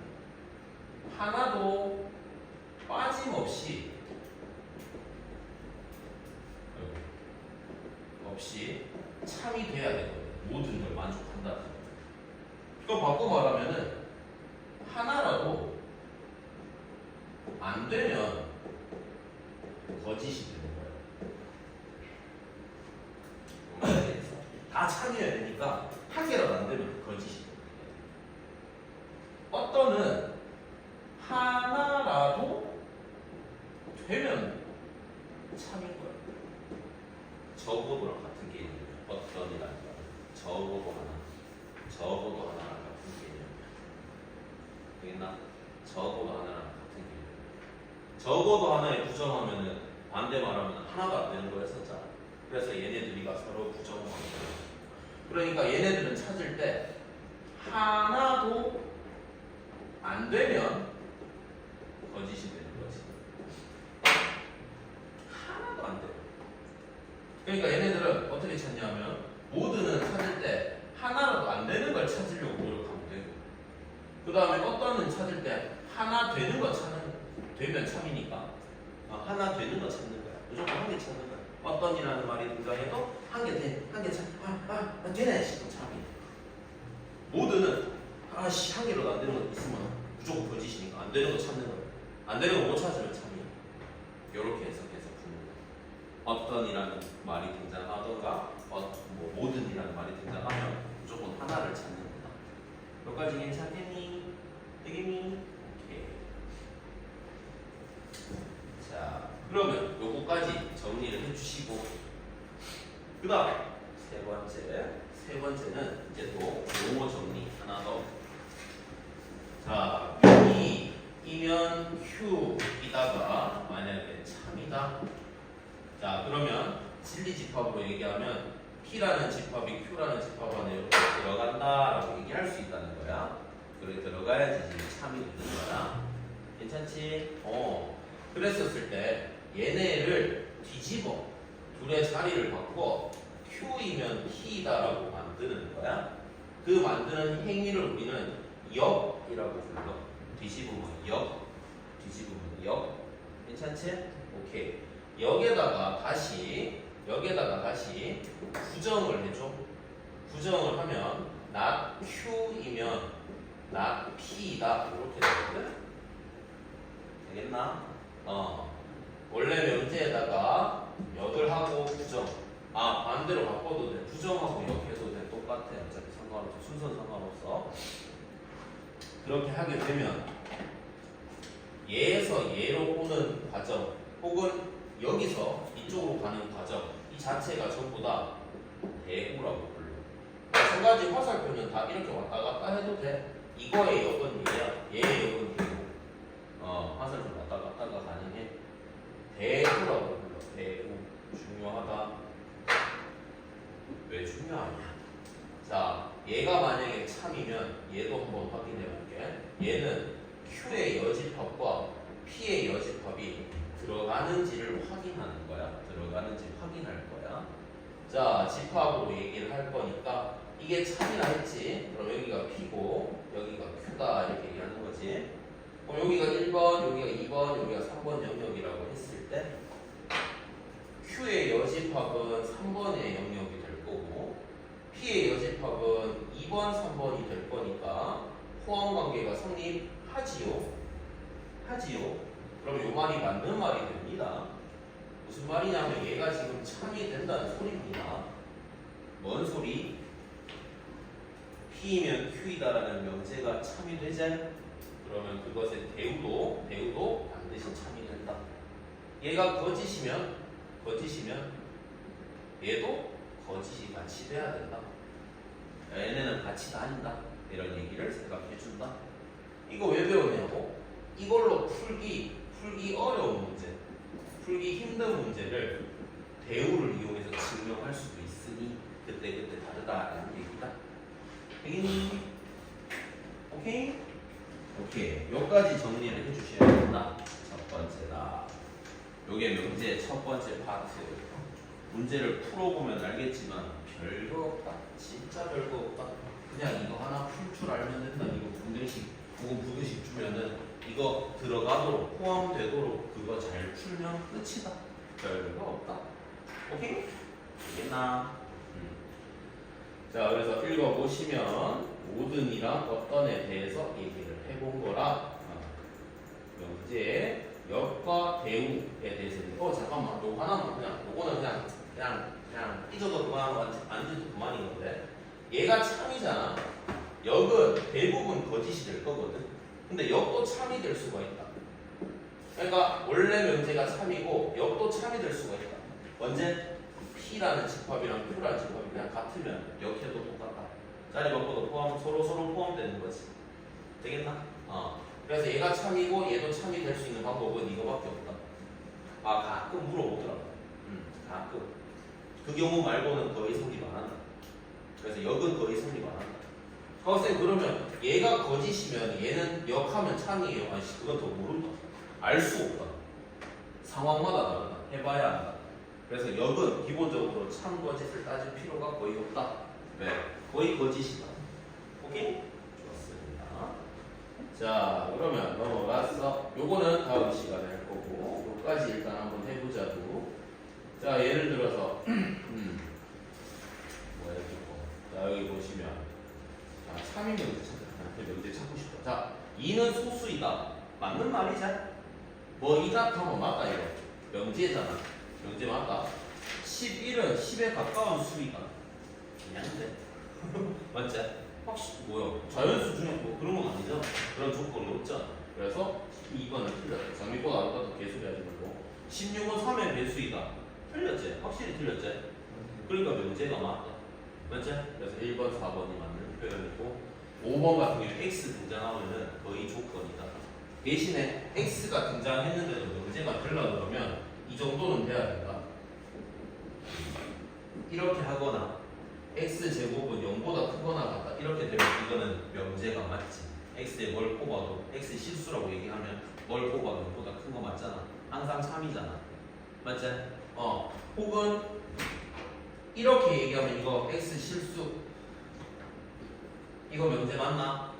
하나도 빠짐없이 참이 돼야 되거든. 모든 걸 만족한다. 이거 바꿔 말하면은 하나라도 안 되면 거짓이 되는 거야. 다 참여해야 되니까 한 개라도 안 되면 거짓이 되는 거야. 어떤은 하나라도 되면 참인 거야. 적어도랑 같은 개념이야. 어떤이라는 거. 적어도 하나랑 같은 개념이야. 되겠나? 적어도 하나랑 같은 개념. 적어도 하나에 부정하면은 반대 말하면 하나도 안 되는 거였었잖아. 그래서 얘네들이가 서로 부정하는 거야. 그러니까 얘네들은 찾을 때 하나도 안 되면 거짓이 되는 거지. 하나도 안 돼. 그러니까 얘네들은 어떻게 어떻게 찾냐면 모드는 찾을 때 하나라도 안 되는 걸 찾으려고 노력하면 되고 그 다음에 어떤은 찾을 때 하나 되는 거 되면 참이니까 하나 되는 거 찾는 거야. 무조건 한 개 찾는 거야. 어떤이라는 말이 등장해도 한 개 돼. 한 개 찾. 되네 싶으면 참이. 모드는 아씨 한 개로도 안 되는 거 있으면 무조건 거짓이니까 안 되는 거 찾는 거야. 안 되는 거 못 찾으면 참이야. 이렇게 해석해서 푸는 거야. 어떤이라는 말이 등장하던가 뭐 모든이라는 말이 등장하면 무조건 하나를 찾는 거다. 여기까지 괜찮겠니? 되겠니? 오케이. 자, 그러면 요거까지 정리를 해주시고 그 다음 세 번째는 이제 또 용어 정리 하나 더. 자, 이면 Q이다가 만약에 참이다. 자, 그러면 진리 집합으로 얘기하면 P라는 집합이 Q라는 집합 안에 이렇게 들어간다라고 얘기할 수 있다는 거야. 그래 들어가야지 참이 되는 거야. 괜찮지? 그랬었을 때 얘네를 뒤집어 둘의 자리를 바꿔 Q이면 P다라고 만드는 거야. 그 만드는 행위를 우리는 역이라고 불러. 뒤집으면 역, 뒤집으면 역. 괜찮지? 오케이. 여기에다가 다시 부정을 해줘. 부정을 하면 not Q이면 not P이다 이렇게 되거든. 되겠나? 원래 명제에다가 역을 하고 부정. 반대로 바꿔도 돼. 부정하고 역해도 돼. 똑같아. 어차피 상관없어. 순서는 상관없어. 그렇게 하게 되면 얘에서 얘로 오는 과정 혹은 여기서 이쪽으로 가는 과정 이 자체가 전부 다 대우라고 불러. 마찬가지 화살표는 다 이렇게 왔다 갔다 해도 돼. 이거의 역은 얘야. 얘의 역은 대우. 화살표 왔다 갔다가 가능해. 대우라고 불러. 대우. 중요하다. 왜 중요하냐? 자, 얘가 만약에 참이면 얘도 한번 확인해 볼게. 얘는 Q의 여집합과 P의 여집합이 들어가는지를 확인하는 거야. 들어가는지 확인할 거야. 자, 집합으로 얘기를 할 거니까 이게 참이라 했지. 그럼 여기가 P고 여기가 Q다 이렇게 얘기하는 거지. 그럼 여기가 1번, 여기가 2번, 여기가 3번 영역이라고 했을 때 Q의 여집합은 3번의 영역이 될 거고 P의 여집합은 2번, 3번이 될 거니까 포함 관계가 성립하지요. 그럼 이 말이 맞는 말이 됩니다. 무슨 말이냐면 얘가 지금 참이 된다는 소리입니다. 뭔 소리? P이면 Q이다라는 명제가 참이 되지? 그러면 그것의 대우도 반드시 참이 된다. 얘가 거짓이면 얘도 거짓이 같이 돼야 된다. 얘네는 같이 다닌다. 이런 얘기를 생각해 준다. 이거 왜 배우냐고? 이걸로 풀기 어려운 문제, 풀기 힘든 문제를 대우를 이용해서 증명할 수도 있으니 그때 다르다라는 얘기다. 되겠니? 오케이. 여기까지 정리를 해주셔야 된다. 첫 번째다. 요게 명제의 첫 번째 파트. 문제를 풀어보면 알겠지만 별거 없다. 진짜 별거 없다. 그냥 이거 하나 풀 줄 알면 된다. 이거 분대식 혹은 부등식 주면은 이거 들어가도록 포함되도록 그거 잘 풀면 끝이다. 별거 없다. 오케이? 되겠나? 자, 그래서 읽어보시면 모든이랑 어떤에 대해서 얘기를 해본 거라 명제의 역과 대우에 대해서 잠깐만 요거 하나만 요거는 그냥 삐져도 그만 안 삐져도 그만인 건데 얘가 참이잖아. 역은 대부분 거짓이 될 거거든. 근데 역도 참이 될 수가 있다. 그러니까 원래 명제가 참이고 역도 참이 될 수가 있다. 언제? P라는 집합이랑 Q라는 집합이 그냥 같으면 역해도 똑같다. 자리 바꿔도 서로 포함되는 거지. 되겠나? 그래서 얘가 참이고 얘도 참이 될 수 있는 방법은 이거밖에 없다. 가끔 물어보더라고. 가끔. 그 경우 말고는 거의 성립 안 한다. 그래서 역은 거의 성립 안 한다. 선생님 그러면 얘가 거짓이면 얘는 역하면 참이에요. 그건 더 모른다. 알 수 없다. 상황마다 다르다. 해봐야 한다. 그래서 역은 기본적으로 참 거짓을 따질 필요가 거의 없다. 네, 거의 거짓이다. 오케이? 좋습니다. 자, 그러면 넘어가서 요거는 다음 시간에 할 거고 요까지 일단 한번 해보자고. 자, 예를 들어서 뭐야 이거. 자, 여기 보시면 자, 3인 명제 찾자. 명제 찾고 싶다. 자, 2는 소수이다. 맞는 말이지? 뭐 이다 하면 맞다 이거. 명제잖아. 명제 맞다. 11은 10에 가까운 수이다. 그냥 돼. 맞지? 확실히 뭐야? 자연수 중에 뭐 그런 건 아니잖아. 그런 조건이 없잖아. 그래서 2번은 틀렸다. 장미꽃 아무것도 개수리 하지 말고 16은 3의 배수이다. 틀렸지? 확실히 틀렸지? 그러니까 명제가 맞다. 맞지? 그래서 1번, 4번이 맞는 표현이고 5번 같은 경우는 X 등장하면은 거의 조건이다. 대신에 X가 등장했는데도 명제가 되려 그러면 이 정도는 돼야 된다. 이렇게 하거나 X제곱은 0보다 크거나 같다. 이렇게 되면 이거는 명제가 맞지. X에 뭘 뽑아도 X 실수라고 얘기하면 뭘 뽑아도 0보다 큰 거 맞잖아. 항상 참이잖아. 맞지? 혹은 이렇게 얘기하면 이거 X 실수 이거 명제 맞나?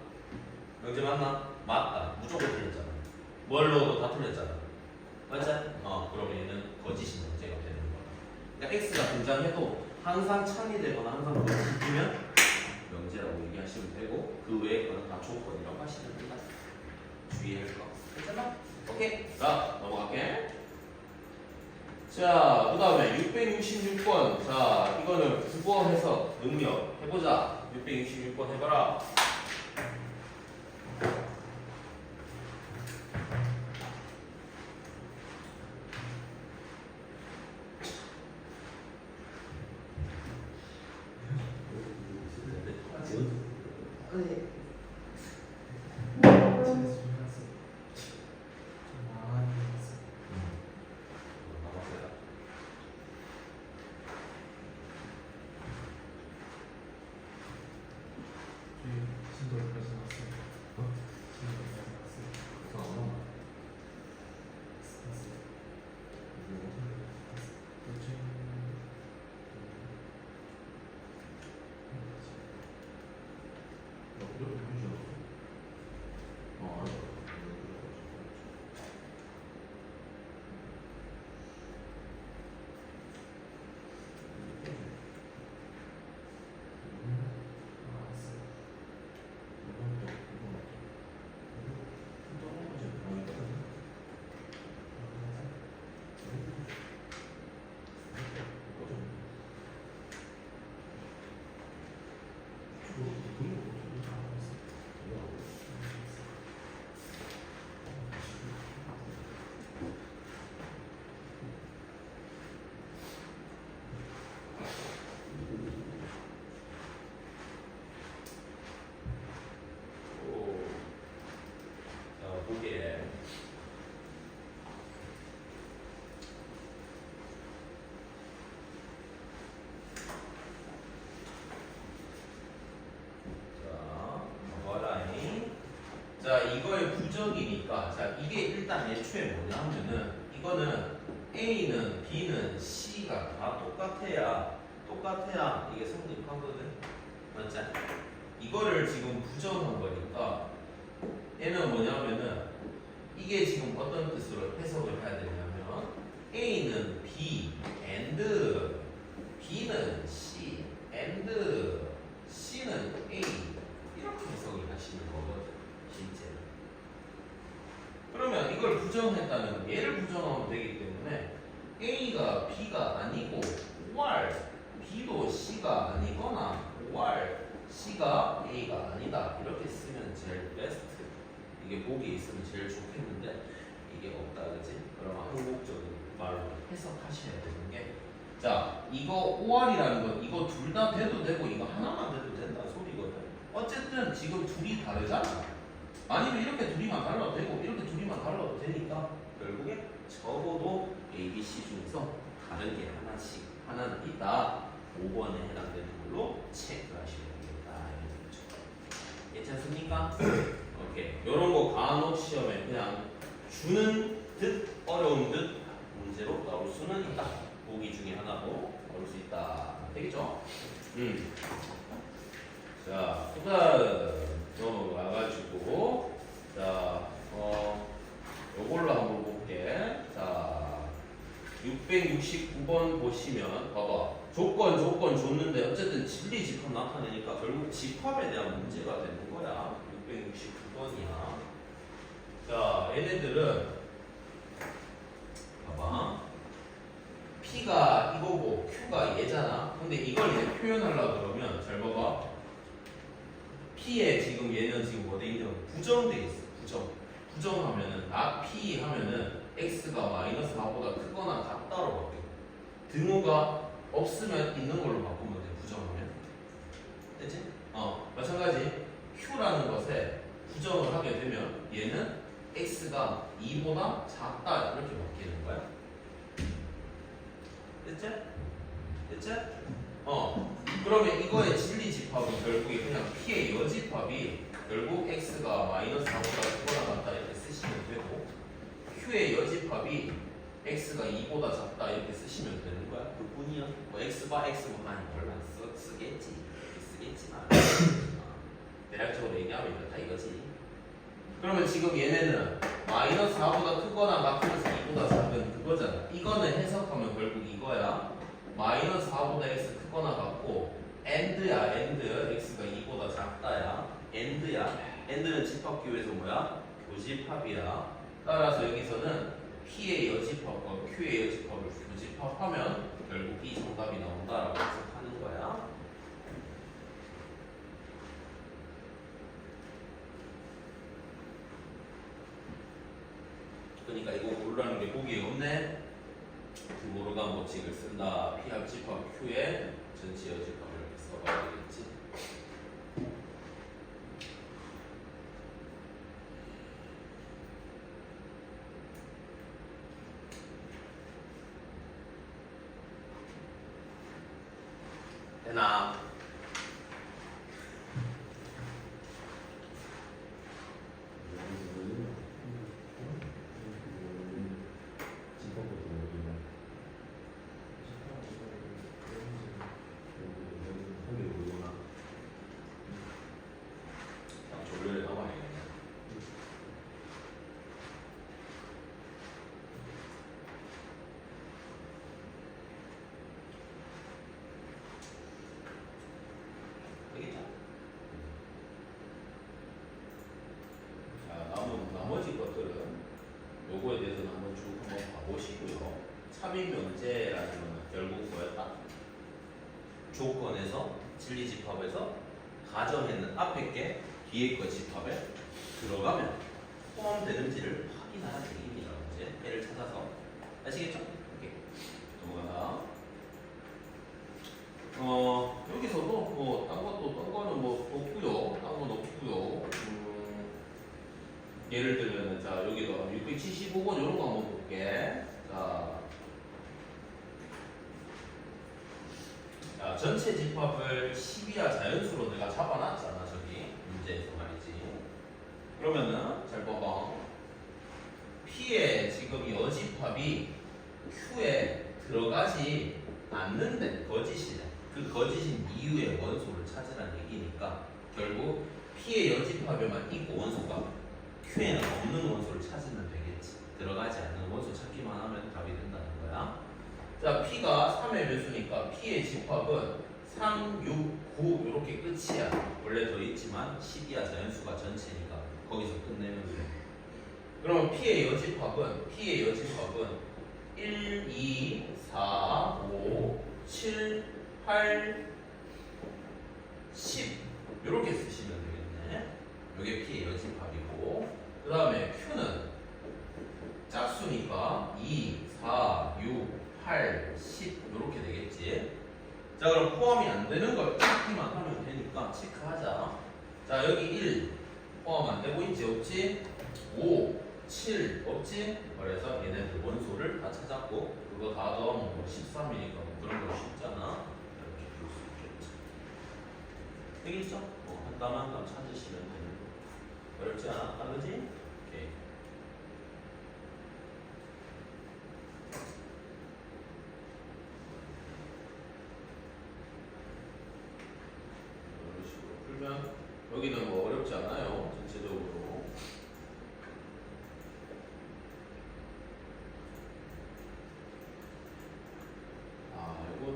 명제 맞나? 맞다. 무조건 틀렸잖아. 뭘 넣어도 다 틀렸잖아. 맞지? 그러면 얘는 거짓이 문제가 되는 거야. 그러니까 X가 등장해도 항상 참이 되거나 항상 거짓이면 명제라고 얘기하시면 되고 그 외의 거는 다 조건이라고 하시면 된다. 주의할 거. 됐잖아? 오케이? 자, 넘어갈게. 자, 그 다음에 666번. 자, 이거는 국어 해석 능력 해보자. 666번 해봐라. 자, 이거의 부적이니까 자, 이게 일단 애초에 뭐냐 하면은 이거는 A는 B는 C가 다 똑같아야 이게 성립하거든. 맞지? 이거를 지금 부정한 거니까 얘는 뭐냐면은 이게 지금 어떤 뜻으로 해석을 해야 되냐면 A는 B and B는 C and C는 A 이렇게 해석을 하시는 거거든. 실제로. 그러면 이걸 부정했다면 얘를 부정하면 되기 때문에 A가 B가 아니고 or B도 C가 아니거나 or C가 A가 아니다 이렇게 쓰면 제일 베스트. 이게 보기에 있으면 제일 좋겠는데 이게 없다 그지? 그러면 한국적인 말로 해석하셔야 되는 게 자 이거 or이라는 건 이거 둘 다 돼도 되고 이거 하나만 돼도 된다는 소리거든. 어쨌든 지금 둘이 다르잖아. 아니면 이렇게 둘이만 달라도 되고 이렇게 둘이만 달라도 되니까 결국에 적어도 A, B, C 중에서 다른 게 하나씩 하나는 있다. 5번에 해당되는 걸로 체크하시면 되겠다. 괜찮습니까? 오케이. 요런 거 간혹 시험에 그냥 주는 듯 어려운 듯 문제로 나올 수는 있다. 보기 중에 하나로 볼 수 있다. 되겠죠? 자, 그다음 넘어가가지고 자, 요걸로 한번 볼게. 자, 669번 보시면 봐봐. 조건 줬는데 어쨌든 진리 집합 나타내니까 결국 집합에 대한 문제가 되는 거야. 669번이야. 자, 얘네들은 봐봐. P가 이거고 Q가 얘잖아. 근데 이걸 이제 표현하려고 그러면 잘 봐봐. P에 지금 얘는 지금 뭐 돼 있냐면 부정돼 있어. 부정하면은 P 하면은 X가 마이너스 4보다 크거나 같다로 바뀌어. 등호가 없으면 있는 걸로 바꾸면 돼. 부정하면. 됐지? 마찬가지 Q라는 것에 부정을 하게 되면 얘는 X가 2보다 작다 이렇게 바뀌는 거야. 됐지? 그러면 이거의 진리 집합은 결국에 그냥 P의 여집합이 결국 X가 마이너스 4보다 크거나 같다 이렇게 쓰시면 되고 Q의 여집합이 X가 2보다 작다 이렇게 쓰시면 되는 거야. 그 뿐이야. 뭐 X바 X바 아니 별로 안 쓰겠지만 대략적으로 얘기하면 이거 다 이거지. 그러면 지금 얘네는 마이너스 4보다 크거나 같으면서 2보다 작은 그거잖아. 이거는 해석하면 결국 이거야. 마이너스 4보다 x 크거나 같고 and야 and x가 2보다 작다야. and는 집합 기호에서 뭐야? 교집합이야. 따라서 여기서는 p의 여집합과 q의 여집합을 교집합하면 결국 이 정답이 나온다라고 해석하는 거야. 그러니까 이거 고르라는 게 보기에 없네. 모르간 법칙을 쓴다. P 합집합 Q의 전체 여집합을 이렇게 써봐야 되겠지. 되나? 조를 남아야겠네. 되겠죠? 자, 나머지 것들은 요거에 대해서는 한번 쭉 한번 봐보시고요. 삽입 명제라는 거는 결국 뭐였다? 조건에서 진리집합에서 가정했는 앞에 게 뒤에 거 집합에 들어가면 포함되는지를 확인하는 얘기입니다. 이제 애를 찾아서 아시겠죠? 오케이. 넘어가다. 여기서도 뭐 딴 거는 뭐 없고요. 딴 건 없고요. 예를 들면 자 여기도 675번 이런 거 한번 볼게. 자, 전체 집합을 12야 자연수로 내가 잡아놨잖아 저기 문제에서 말이지. 그러면은 잘 봐봐. P의 지금 여집합이 Q에 들어가지 않는데 거짓이래. 그 거짓인 이유의 원소를 찾으라는 얘기니까 결국 P의 여집합에만 있고 원소가 Q에는 없는 원소를 찾으면 되겠지. 들어가지 않는 원소 찾기만 하면 답이 된다는 거야. 자, P가 3의 배수니까 P의 집합은 3, 6, 9 이렇게 끝이야. 원래 더 있지만 12야 자연수가 전체니까 거기서 끝내면 돼. 그러면 P의 여집합은 1, 2, 4, 5, 7, 8, 10 이렇게 쓰시면 되겠네. 이게 P의 여집합이고 그 다음에 Q는 짝수니까 2, 4, 6, 8, 10 이렇게 되겠지. 자 그럼 포함이 안 되는 걸 찾기만 하면 되니까 체크하자. 자 여기 1 포함 안 되고 있지 없지? 5, 7 없지? 그래서 얘네들 원소를 다 찾았고 그거 다 더하면 뭐 13이니까 뭐 그런 거 쉽잖아. 이렇게 볼 수 있겠지. 되겠죠? 한 땀 한 땀 찾으시면 되는 거. 어렵지 않았다 그지? 오케이. 풀면 여기는 뭐 어렵지 않아요. 전체적으로. 이거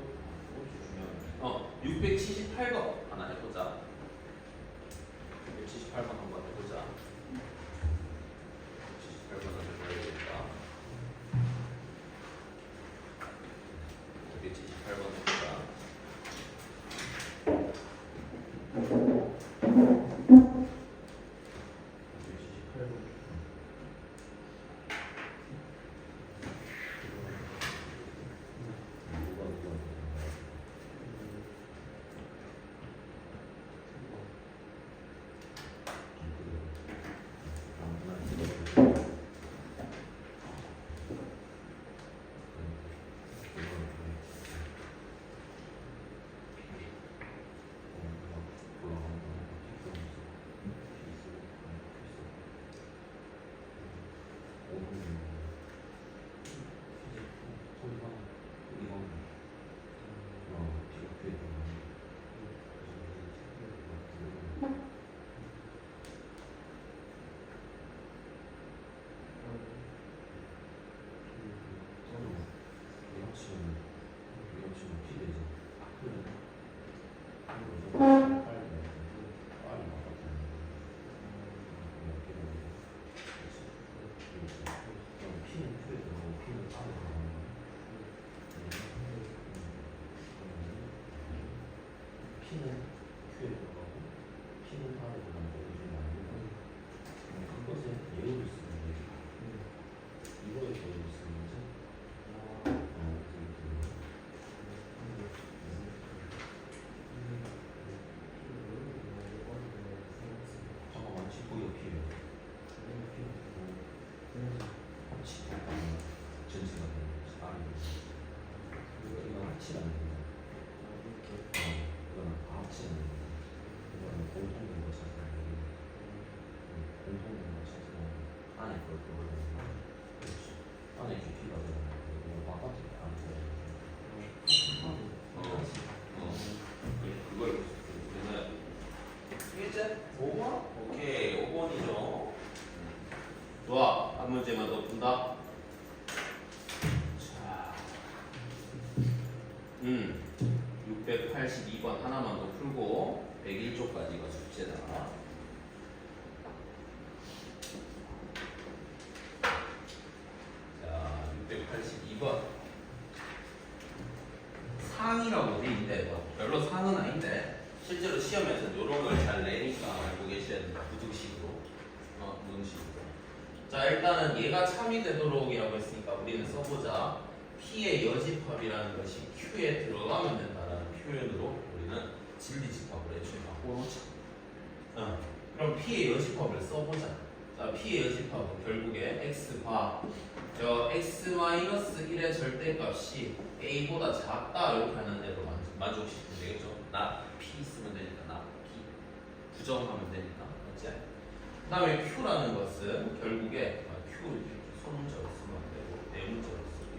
중요하네. 678번 하나 해보자. 678번 한번 해보자. 678번을 해봐야겠다. 678번 해보자. 그걸 이제 5번? 오케이, 5번이죠. 좋아, 한 문제만 더 푼다. 자, 682번 하나만 더 풀고 101쪽까지가 숙제다. 자, 682번 상이라고 돼 있는데 뭐 별로 상은 아닌데 실제로 시험에서 이런 걸 잘 내니까 알고 계셔야 된다. 부등식으로. 부등식으로. 자, 일단은 얘가 참이 되도록이라고 했으니까 우리는 써보자. P의 여집합이라는 것이 Q에 들어가면 된다라는 표현으로 우리는 진리집합을 애초에 바꿔놓자. 그럼 P의 여집합을 써보자. 자, P의 여집합은 결국에 X바 저 X-1의 절대값이 A보다 작다 이렇게 하는 대로 만족시키면 되겠죠. 나 P 쓰면 되니까 나 P 부정하면 되니까 맞지? 그 다음에 Q라는 것은 결국에 Q 이렇게 소문자로 쓰면 안 되고 대문자로 쓸게.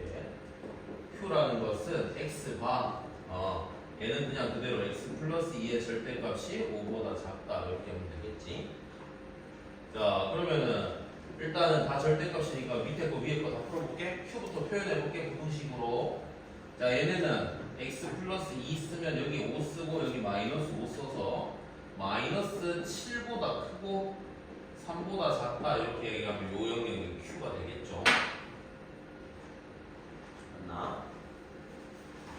Q라는 것은 X바 얘는 그냥 그대로 X 플러스 2의 절대값이 5보다 작다 이렇게 하면 되겠지. 자, 그러면은 일단은 다 절대값이니까 밑에 거 위에 거 다 풀어볼게. Q부터 표현해볼게. 부등식으로. 자, 얘네는 X 플러스 2 쓰면 여기 5 쓰고 여기 마이너스 5 써서 마이너스 7보다 크고 3보다 작다 이렇게 얘기하면 요 영역이 Q가 되겠죠. 맞나?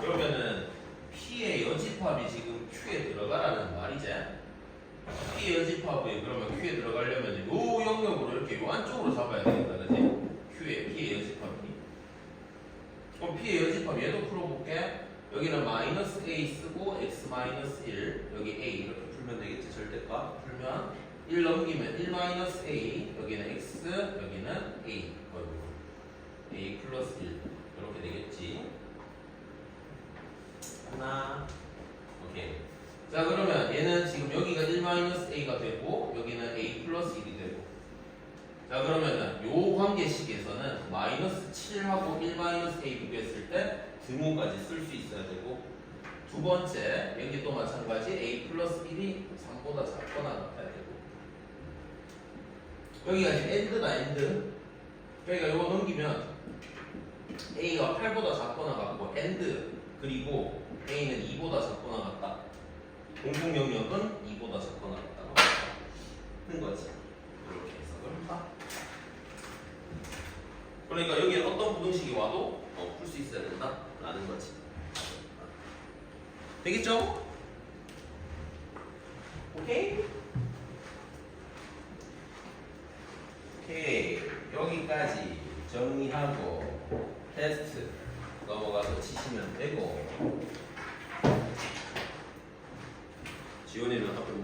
그러면은 P의 여집합이 지금 Q에 들어가라는 말이지. P의 여집합이 그러면 Q에 들어가려면 요 영역으로 이렇게 요 안쪽으로 잡아야 되겠다, 그지? P의 여집합이. 그럼 P의 여집합 얘도 풀어볼게. 여기는 마이너스 A 쓰고 X 마이너스 1 여기 A 이렇게 풀면 되겠지. 절대값 풀면 1 넘기면 1 마이너스 A 여기는 X 여기는 A A 플러스 1 이렇게 되겠지. 하나 오케이. 자, 그러면 얘는 지금 여기가 1 마이너스 A가 되고 여기는 A 플러스 1이 되고. 자, 그러면은 요 관계식에서는 마이너스 7하고 1 마이너스 A 비교했을 때 등호까지 쓸 수 있어야 되고 두 번째, 여기도 마찬가지 a 플러스 1이 3보다 작거나 같아야 되고 여기가 지금 end다 end 그러니까 이거 넘기면 a가 8보다 작거나 같고 end 그리고 a는 2보다 작거나 같다 공통 영역은 2보다 작거나 같다고 하는 거지 이렇게 해석을 한다 그러니까 여기에 어떤 부등식이 와도 풀 수 있어야 된다 라는 거지 되겠죠? 오케이? 오케이 여기까지 정리하고 테스트 넘어가서 치시면 되고 지원이는 앞으로